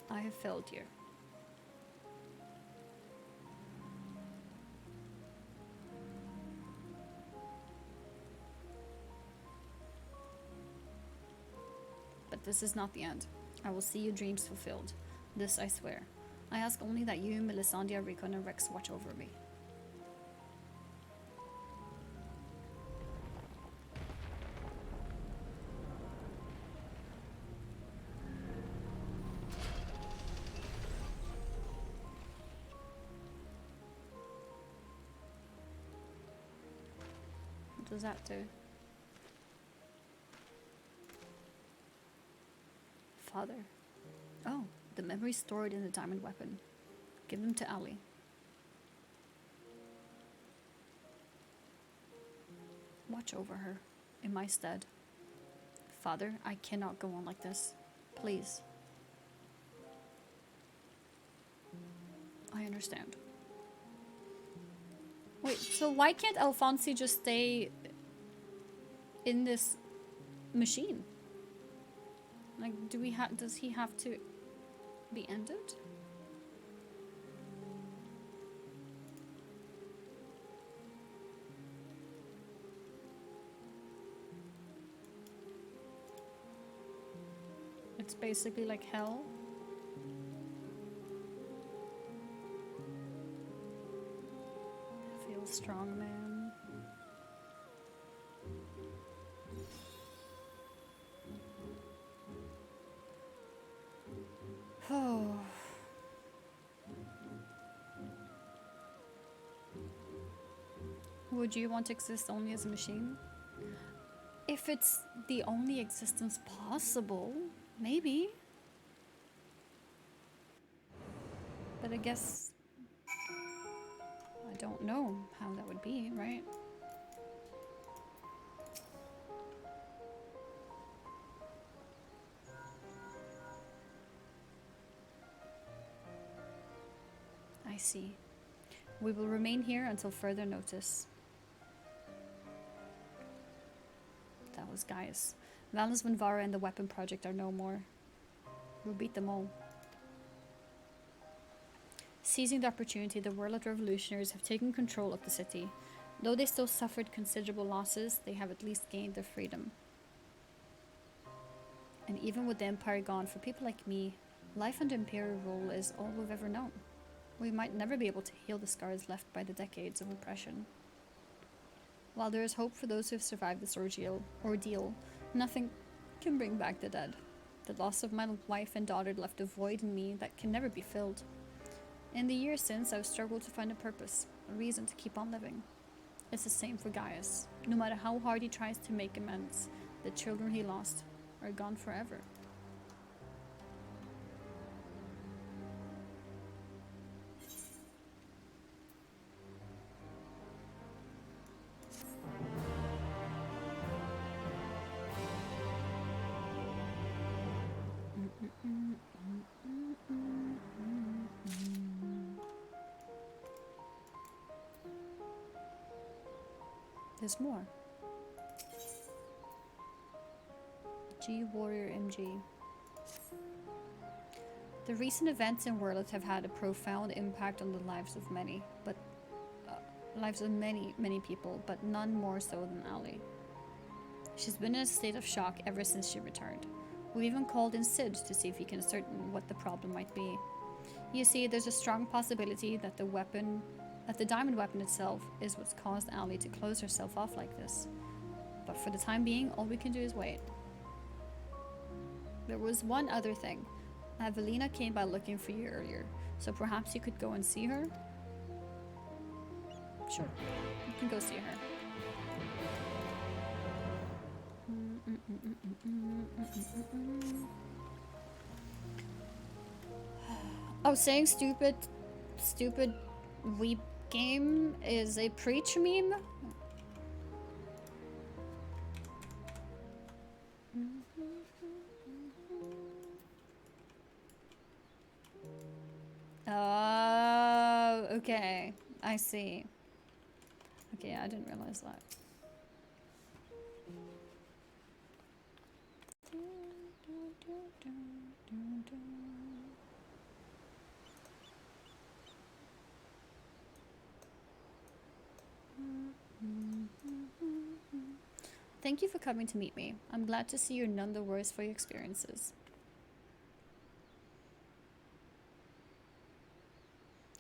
I have failed you. But this is not the end. I will see your dreams fulfilled. This I swear. I ask only that you, Melisandre, Rickon, and Rex watch over me. What does that do? Father. Oh, the memories stored in the diamond weapon. Give them to Ali. Watch over her, in my stead. Father, I cannot go on like this. Please. I understand. Wait, so why can't Alfonso just stay in this machine? Like, does he have to be ended? It's basically like hell. strong man. Oh. Would you want to exist only as a machine? If it's the only existence possible, maybe. But I guess I don't know how that would be, right? I see. We will remain here until further notice. That was Gaius. Valens Vanvara and the Weapon Project are no more. We'll beat them all. Seizing the opportunity, the Warlord Revolutionaries have taken control of the city. Though they still suffered considerable losses, they have at least gained their freedom. And even with the Empire gone, for people like me, life under Imperial rule is all we've ever known. We might never be able to heal the scars left by the decades of oppression. While there is hope for those who have survived this ordeal, nothing can bring back the dead. The loss of my wife and daughter left a void in me that can never be filled. In the years since, I've struggled to find a purpose, a reason to keep on living. It's the same for Gaius. No matter how hard he tries to make amends, the children he lost are gone forever. There's more. G Warrior MG. The recent events in World have had a profound impact on the lives of many, many people, but none more so than Ali. She's been in a state of shock ever since she returned. We even called in Sid to see if he can ascertain what the problem might be. You see, there's a strong possibility that the diamond weapon itself is what's caused Ali to close herself off like this. But for the time being, all we can do is wait. There was one other thing. Evelina came by looking for you earlier, so perhaps you could go and see her? Sure, you can go see her. Oh, saying stupid weep game is a preach meme? Oh, okay. I see. Okay, I didn't realize that. Thank you for coming to meet me. I'm glad to see you're none the worse for your experiences.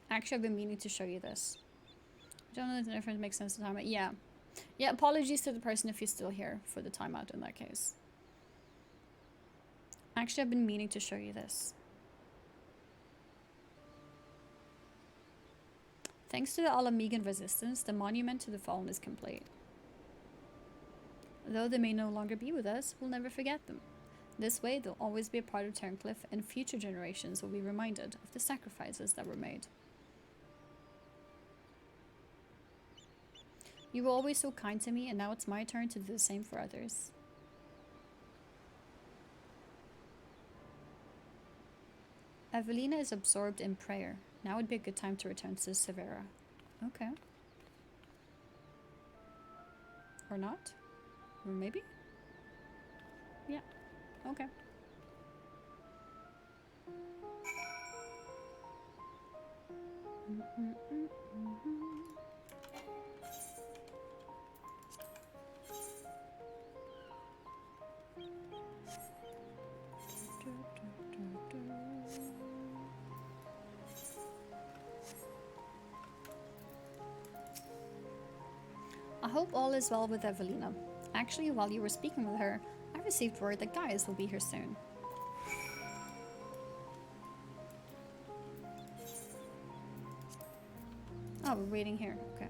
Actually, I've been meaning to show you this. I don't know if the difference makes sense to time out. Yeah. Yeah, apologies to the person if he's still here for the timeout in that case. Actually, I've been meaning to show you this. Thanks to the Alamegan resistance, the monument to the fallen is complete. Though they may no longer be with us, we'll never forget them. This way, they'll always be a part of Turncliffe, and future generations will be reminded of the sacrifices that were made. You were always so kind to me, and now it's my turn to do the same for others. Evelina is absorbed in prayer. Now would be a good time to return to Severa. Okay. Or not? Or maybe? Yeah. Okay. I hope all is well with Evelina. Actually, while you were speaking with her, I received word that Gaius will be here soon. Oh, we're waiting here. Okay.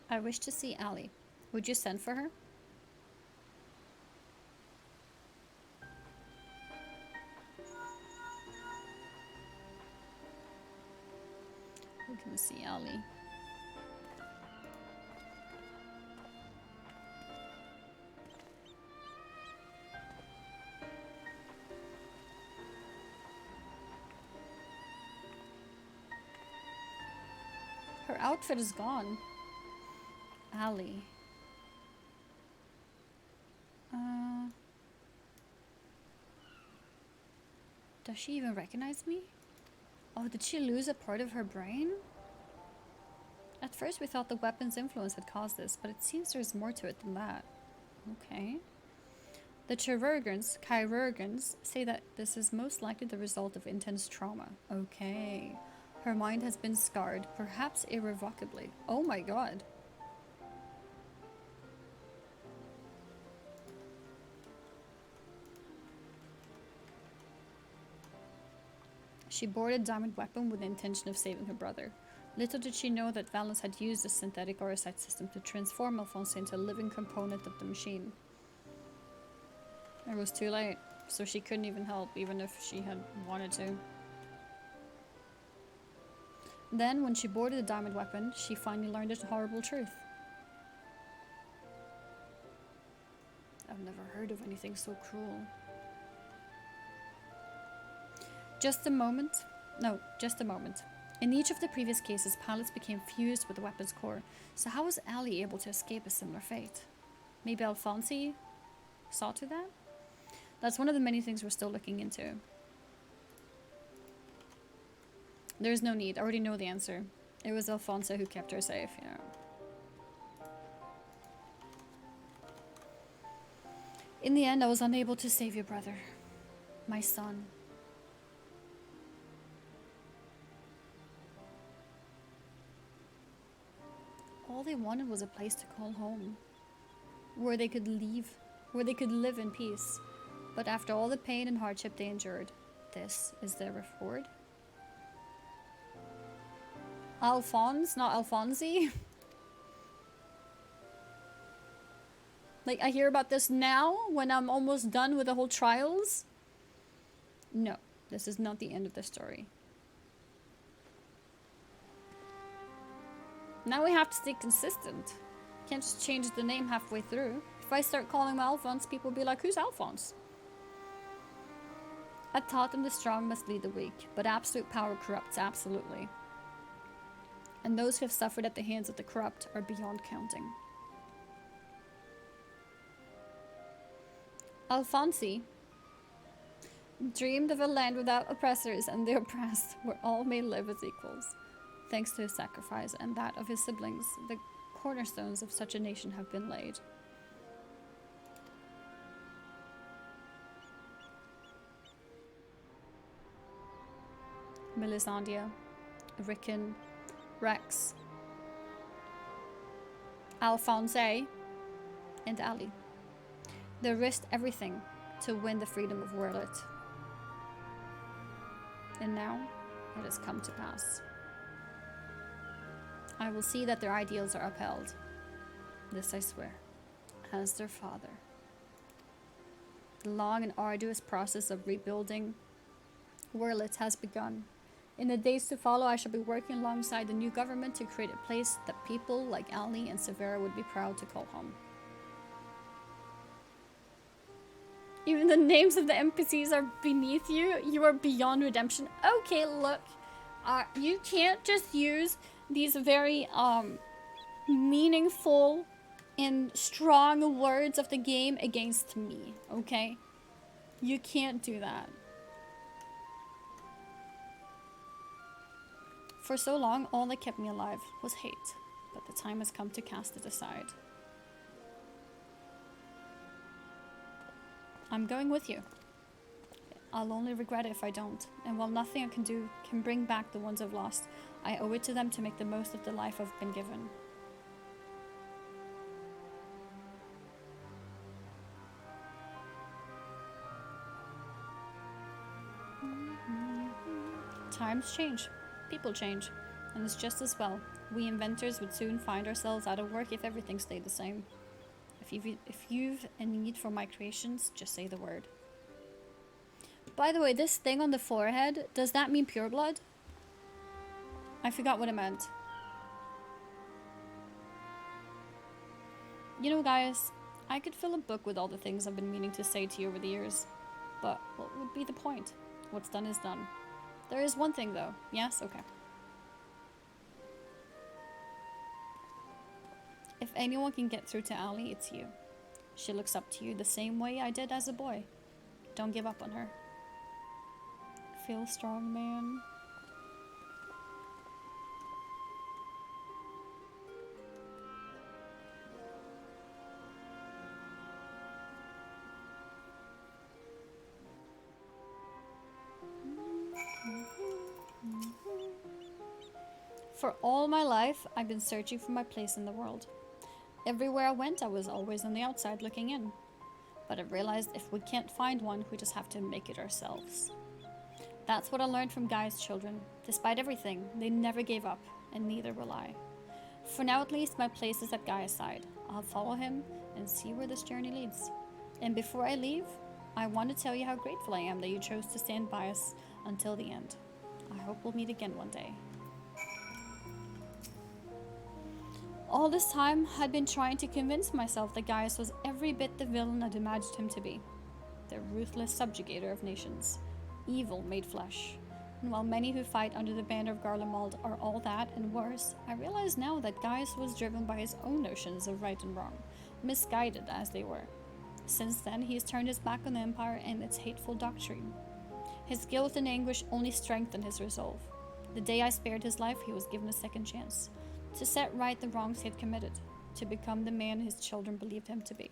I wish to see Ali. Would you send for her? We can see Ali. Her outfit is gone. Ali. Does she even recognize me? Oh, did she lose a part of her brain? At first we thought the weapon's influence had caused this, but it seems there's more to it than that. Okay. The chirurgeons say that this is most likely the result of intense trauma. Okay. Her mind has been scarred, perhaps irrevocably. Oh my god. She bore a diamond weapon with the intention of saving her brother. Little did she know that Valens had used the synthetic Orosite system to transform Alfonso into a living component of the machine. It was too late, so she couldn't even help, even if she had wanted to. Then, when she boarded the diamond weapon, she finally learned the horrible truth. I've never heard of anything so cruel. Just a moment. In each of the previous cases, pilots became fused with the weapon's core. So how was Ali able to escape a similar fate? Maybe Alfonso saw to that? That's one of the many things we're still looking into. There's no need. I already know the answer. It was Alfonso who kept her safe, yeah. In the end, I was unable to save your brother. My son. All they wanted was a place to call home. Where they could live in peace. But after all the pain and hardship they endured, this is their reward? Alphonse, not Alfonsi? Like, I hear about this now, when I'm almost done with the whole trials? No, this is not the end of the story. Now we have to stay consistent. Can't just change the name halfway through. If I start calling him Alphonse, people will be like, who's Alphonse? I taught them the strong must lead the weak, but absolute power corrupts absolutely. And those who have suffered at the hands of the corrupt are beyond counting. Alfonsi dreamed of a land without oppressors and the oppressed, where all may live as equals. Thanks to his sacrifice and that of his siblings, the cornerstones of such a nation have been laid. Melisandre, Rickon, Rex, Alphonse, and Ali. They risked everything to win the freedom of Werlet. And now, it has come to pass. I will see that their ideals are upheld. This I swear, as their father. The long and arduous process of rebuilding Werlet has begun. In the days to follow, I shall be working alongside the new government to create a place that people like Ali and Severa would be proud to call home. Even the names of the NPCs are beneath you. You are beyond redemption. Okay, look. You can't just use these very meaningful in strong words of the game against me, okay? You can't do that. For so long, all that kept me alive was hate, but the time has come to cast it aside. I'm going with you. I'll only regret it if I don't, and while nothing I can do can bring back the ones I've lost, I owe it to them to make the most of the life I've been given. Times change, people change, and it's just as well. We inventors would soon find ourselves out of work if everything stayed the same. If you've a need for my creations, just say the word. By the way, this thing on the forehead, does that mean pure blood? I forgot what it meant. You know, guys, I could fill a book with all the things I've been meaning to say to you over the years. But what would be the point? What's done is done. There is one thing, though. Yes? Okay. If anyone can get through to Allie, it's you. She looks up to you the same way I did as a boy. Don't give up on her. Feel strong, man. For all my life, I've been searching for my place in the world. Everywhere I went, I was always on the outside looking in. But I realized if we can't find one, we just have to make it ourselves. That's what I learned from Guy's children. Despite everything, they never gave up, and neither will I. For now at least, my place is at Guy's side. I'll follow him and see where this journey leads. And before I leave, I want to tell you how grateful I am that you chose to stand by us until the end. I hope we'll meet again one day. All this time, I'd been trying to convince myself that Gaius was every bit the villain I'd imagined him to be. The ruthless subjugator of nations. Evil made flesh. And while many who fight under the banner of Garlemald are all that and worse, I realize now that Gaius was driven by his own notions of right and wrong, misguided as they were. Since then, he has turned his back on the Empire and its hateful doctrine. His guilt and anguish only strengthened his resolve. The day I spared his life, he was given a second chance. To set right the wrongs he had committed, to become the man his children believed him to be.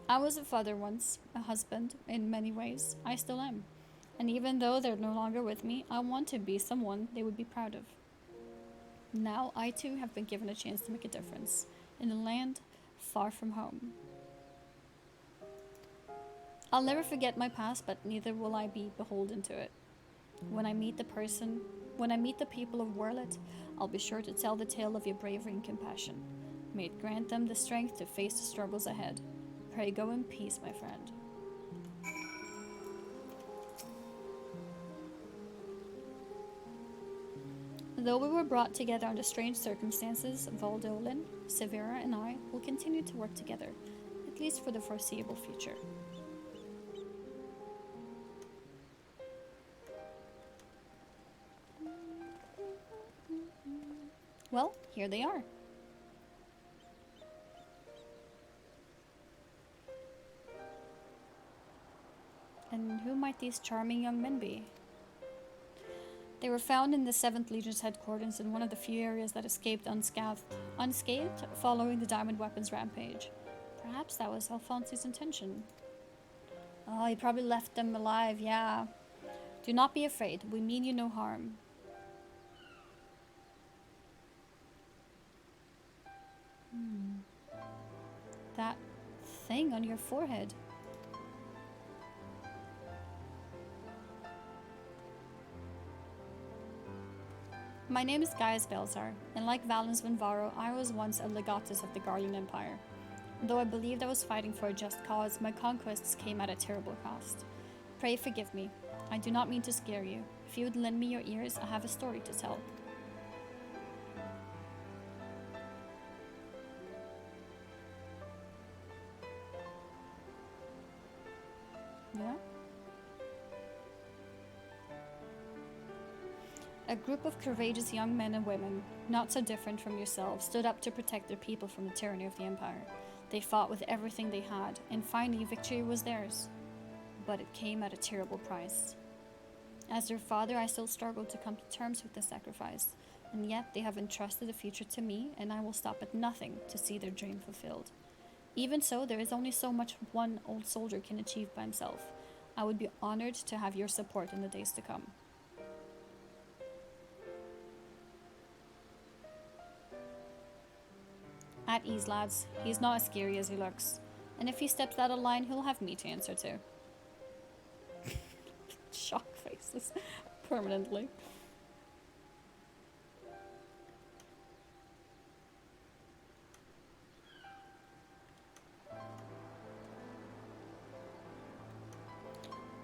I was a father once, a husband, in many ways. I still am. And even though they're no longer with me, I want to be someone they would be proud of. Now I too have been given a chance to make a difference, in a land far from home. I'll never forget my past, but neither will I be beholden to it. When I meet the people of Werlet, I'll be sure to tell the tale of your bravery and compassion. May it grant them the strength to face the struggles ahead. Pray go in peace, my friend. Though we were brought together under strange circumstances, Voldolin, Severa, and I will continue to work together, at least for the foreseeable future. Well, here they are. And who might these charming young men be? They were found in the 7th Legion's headquarters in one of the few areas that escaped unscathed following the Diamond Weapons rampage. Perhaps that was Alphonse's intention. Oh, he probably left them alive, yeah. Do not be afraid, we mean you no harm. That thing on your forehead. My name is Gaius Belzar, and like Valens Venvaro, I was once a legatus of the Garlean Empire. Though I believed I was fighting for a just cause, my conquests came at a terrible cost. Pray forgive me. I do not mean to scare you. If you would lend me your ears, I have a story to tell. Yeah? A group of courageous young men and women, not so different from yourselves, stood up to protect their people from the tyranny of the Empire. They fought with everything they had, and finally victory was theirs. But it came at a terrible price. As their father, I still struggled to come to terms with the sacrifice, and yet they have entrusted the future to me, and I will stop at nothing to see their dream fulfilled. Even so, there is only so much one old soldier can achieve by himself. I would be honored to have your support in the days to come. At ease, lads. He's not as scary as he looks. And if he steps out of line, he'll have me to answer to. Shock faces. Permanently.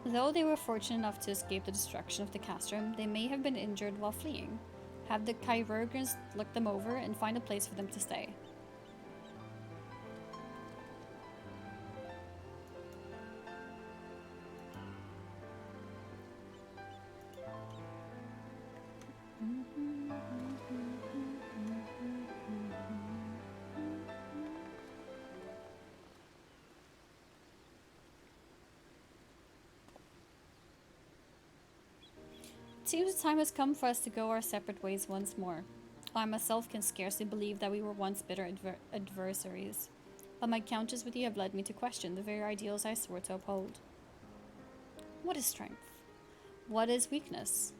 Though they were fortunate enough to escape the destruction of the castrum, they may have been injured while fleeing. Have the chirurgeons look them over and find a place for them to stay. It seems the time has come for us to go our separate ways once more. I myself can scarcely believe that we were once bitter adversaries, but my encounters with you have led me to question the very ideals I swore to uphold. What is strength? What is weakness?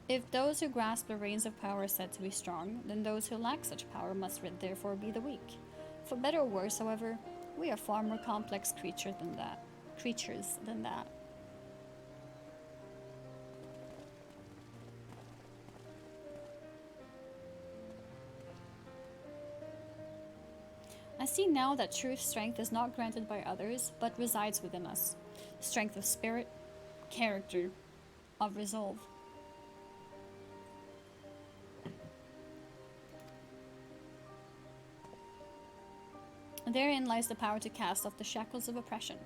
If those who grasp the reins of power are said to be strong, then those who lack such power must therefore be the weak. For better or worse, however, we are far more complex creatures than that. I see now that true strength is not granted by others, but resides within us. Strength of spirit, character, of resolve. Therein lies the power to cast off the shackles of oppression,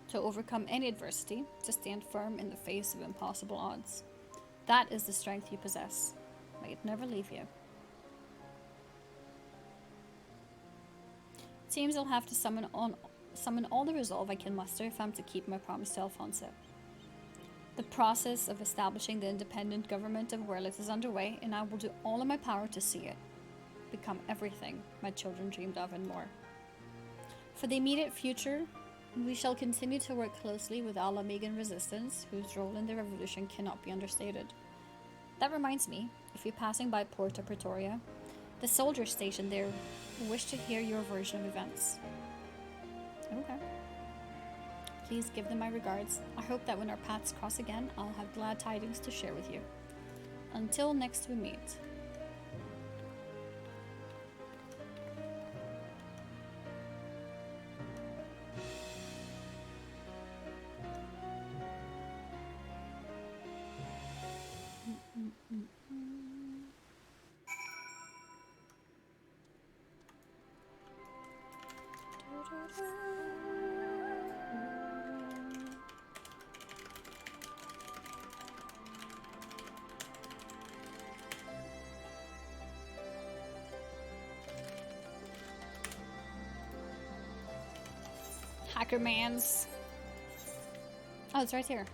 to overcome any adversity, to stand firm in the face of impossible odds. That is the strength you possess. May it never leave you. It seems I'll have to summon all the resolve I can muster if I'm to keep my promise to Alfonso. The process of establishing the independent government of Werlit is underway, and I will do all in my power to see it become everything my children dreamed of and more. For the immediate future, we shall continue to work closely with Al Amegan Resistance, whose role in the revolution cannot be understated. That reminds me, if you're passing by Porta Pretoria, the soldiers stationed there wish to hear your version of events. Okay. Please give them my regards. I hope that when our paths cross again, I'll have glad tidings to share with you. Until next we meet. Hackermans. Oh, it's right here.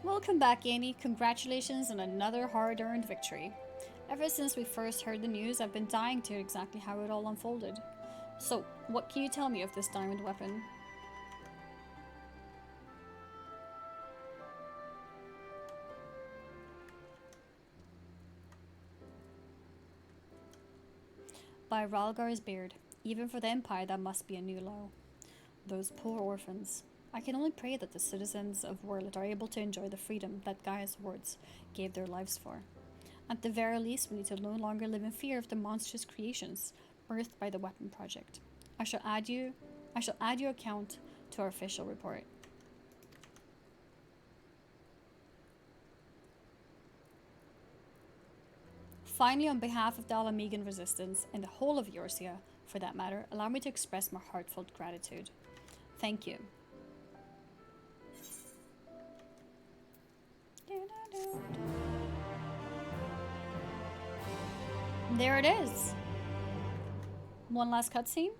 Welcome back, Annie. Congratulations on another hard-earned victory. Ever since we first heard the news, I've been dying to hear exactly how it all unfolded. So, what can you tell me of this diamond weapon? By Ralgar's beard, even for the Empire that must be a new low. Those poor orphans. I can only pray that the citizens of Werlit are able to enjoy the freedom that Gaia's words gave their lives for. At the very least, we need to no longer live in fear of the monstrous creations birthed by the weapon project. I shall add your account to our official report. Finally, on behalf of the Alamegan resistance and the whole of Eorzea, for that matter, allow me to express my heartfelt gratitude. Thank you. There it is. One last cutscene.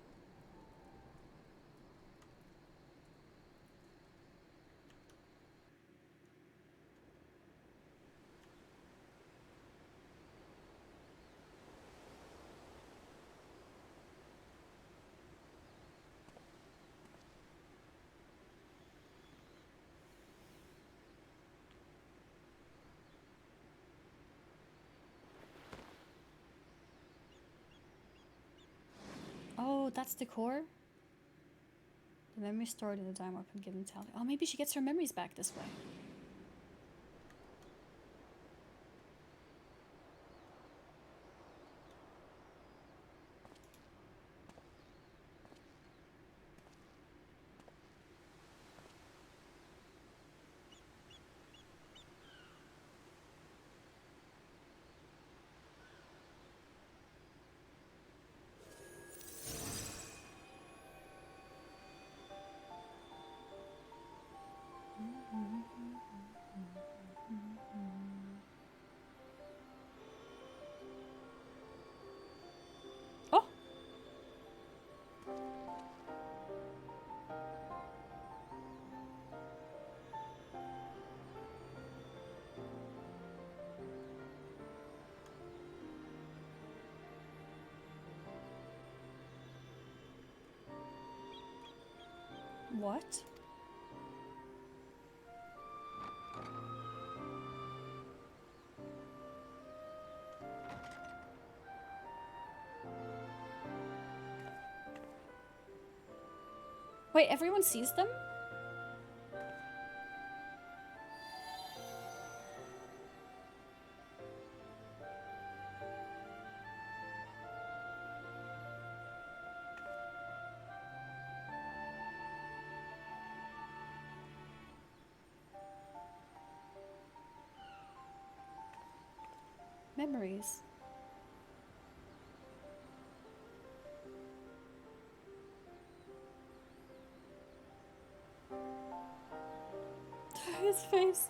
Oh, that's the core? The memory stored in the Time Warp and given Tally. Oh, maybe she gets her memories back this way. Oh! What? Wait, everyone sees them? Memories. His face.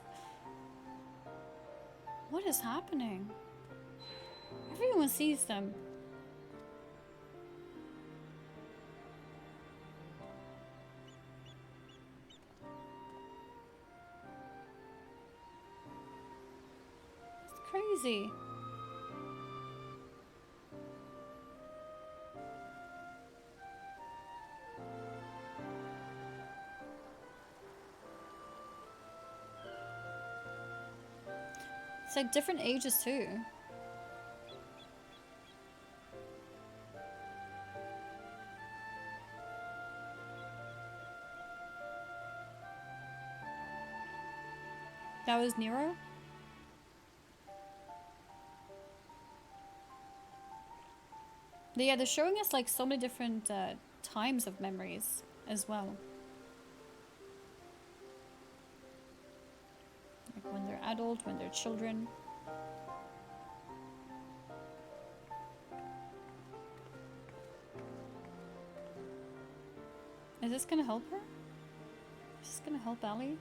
What is happening? Everyone sees them. It's crazy. It's like different ages too. That was Nero? Yeah, they're showing us like so many different times of memories as well. Like when they're adult, when they're children. Is this gonna help her? Is this gonna help Allie?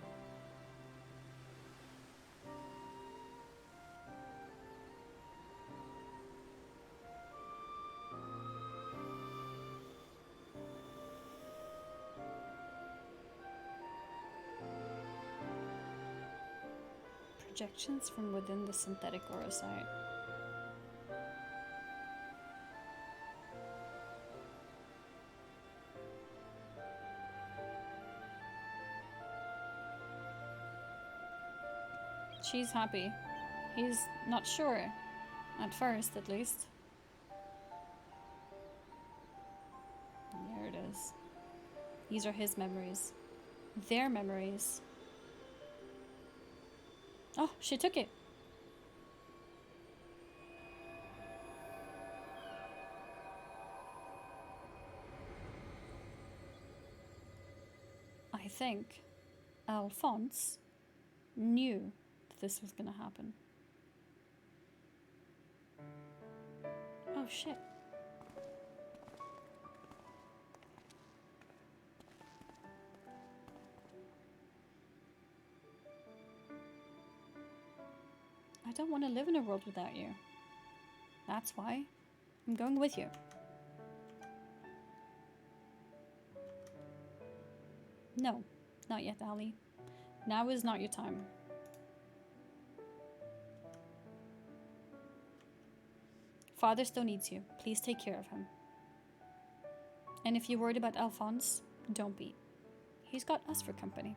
Projections from within the synthetic orocyte. She's happy. He's not sure. At first, at least. There it is. These are his memories. Their memories. Oh, she took it. I think Alphonse knew that this was gonna happen. Oh shit. I don't want to live in a world without you. That's why I'm going with you. No, not yet, Ali. Now is not your time. Father still needs you. Please take care of him. And if you're worried about Alphonse, don't be. He's got us for company.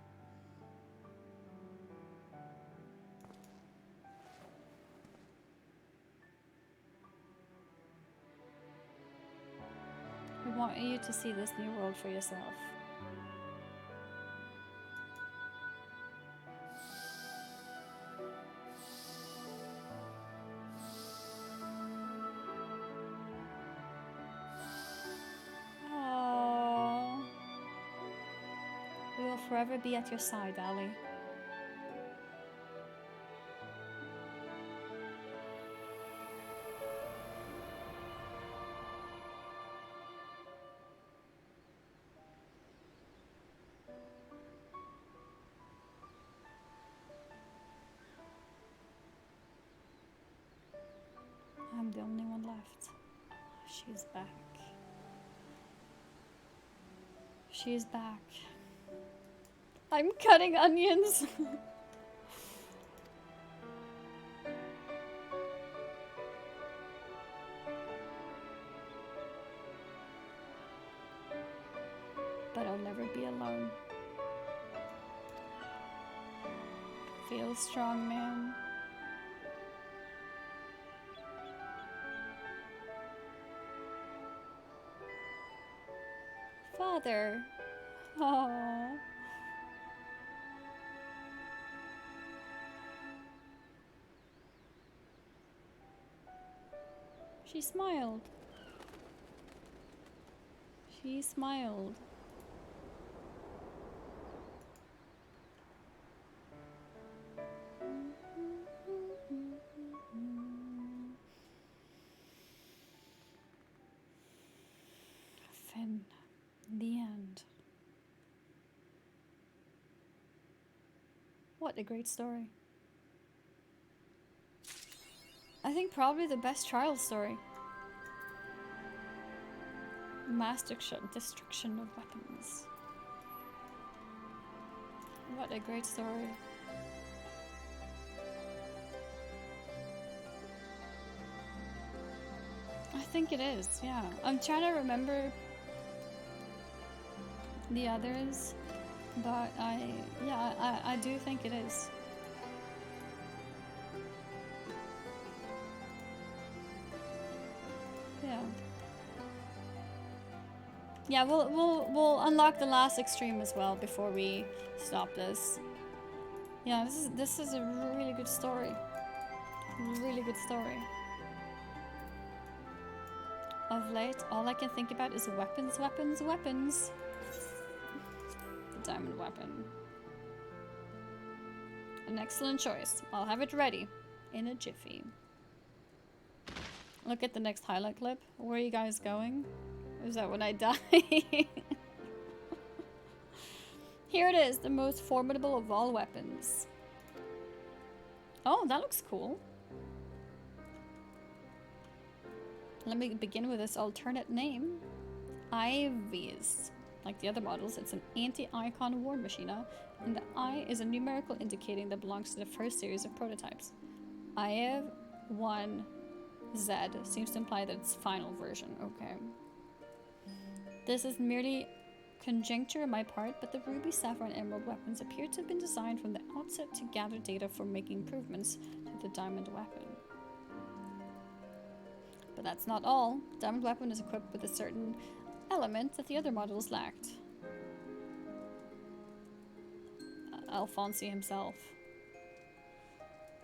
We want you to see this new world for yourself. Oh, we will forever be at your side, Ali. I'm the only one left. She's back. She's back. I'm cutting onions. But I'll never be alone. Feel strong, man. Father. Oh. She smiled. She smiled. Finn. The end. What a great story. I think probably the best trial story. Mass destruction of weapons. What a great story. I think it is, yeah. I'm trying to remember the others, but I do think it is. Yeah. Yeah, we'll unlock the last extreme as well before we stop this. Yeah, this is a really good story. Really good story. Of late, all I can think about is weapons, weapons, weapons. The diamond weapon. An excellent choice. I'll have it ready in a jiffy. Look at the next highlight clip. Where are you guys going? Is that when I die? Here it is, the most formidable of all weapons. Oh, that looks cool. Let me begin with this alternate name. IVs. Like the other models, it's an anti-icon war machine, and the I is a numerical indicating that belongs to the first series of prototypes. IV-1Z seems to imply that it's final version. Okay. This is merely conjecture on my part, but the ruby, sapphire, and emerald weapons appear to have been designed from the outset to gather data for making improvements to the diamond weapon. But that's not all. The diamond weapon is equipped with a certain element that the other models lacked. Alphonse himself.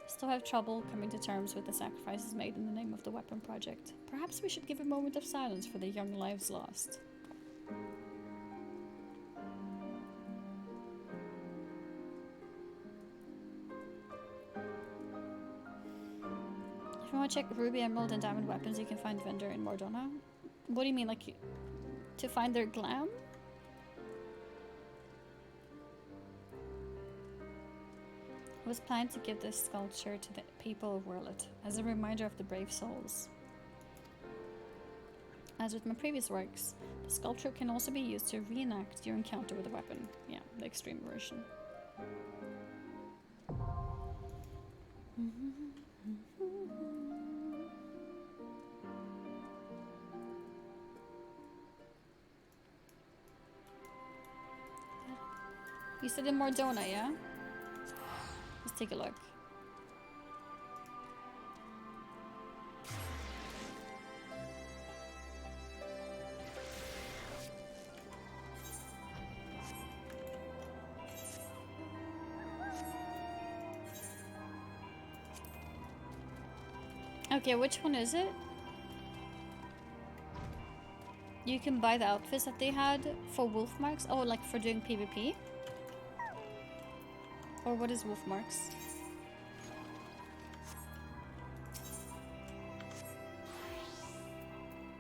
Still have trouble coming to terms with the sacrifices made in the name of the weapon project. Perhaps we should give a moment of silence for the young lives lost. If you want to check ruby, emerald, and diamond weapons, you can find vendor in Mordona. What do you mean, like, to find their glam? I was planning to give this sculpture to the people of Werlet as a reminder of the brave souls. As with my previous works, the sculpture can also be used to reenact your encounter with a weapon. Yeah, the extreme version. You said in Mordona, yeah? Let's take a look. Okay, which one is it? You can buy the outfits that they had for wolf marks. Oh, like for doing PvP? Or what is wolf marks?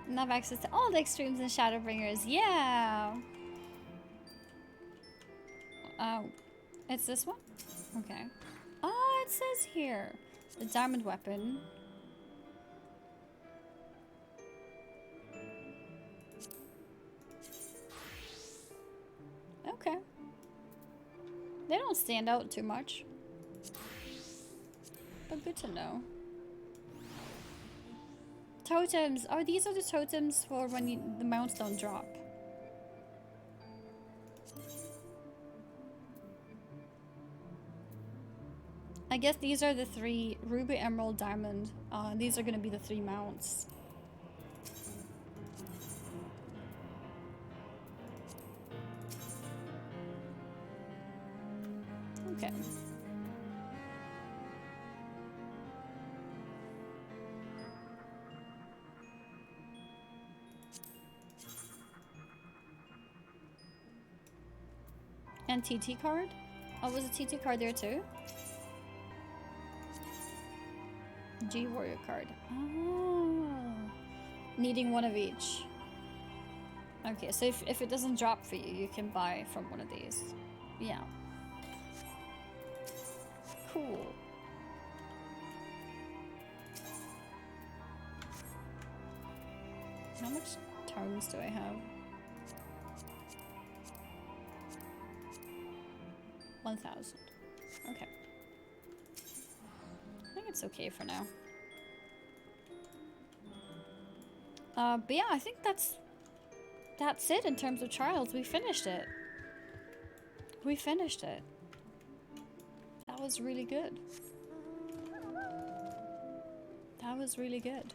And have access to all the extremes in Shadowbringers. Yeah! It's this one? Okay. Oh, it says here. The diamond weapon. Okay. They don't stand out too much. But good to know. Totems! Oh, these are the totems for when the mounts don't drop. I guess these are the 3 ruby, emerald, diamond. These are gonna be the 3 mounts. Okay. And TT card? Oh, was a TT card there too? G Warrior card. Oh. Needing one of each. Okay, so if it doesn't drop for you, you can buy from one of these. Yeah. Cool. How much tomes do I have? 1,000. Okay. I think it's okay for now. But yeah, I think that's it in terms of trials. We finished it. We finished it. That was really good. That was really good.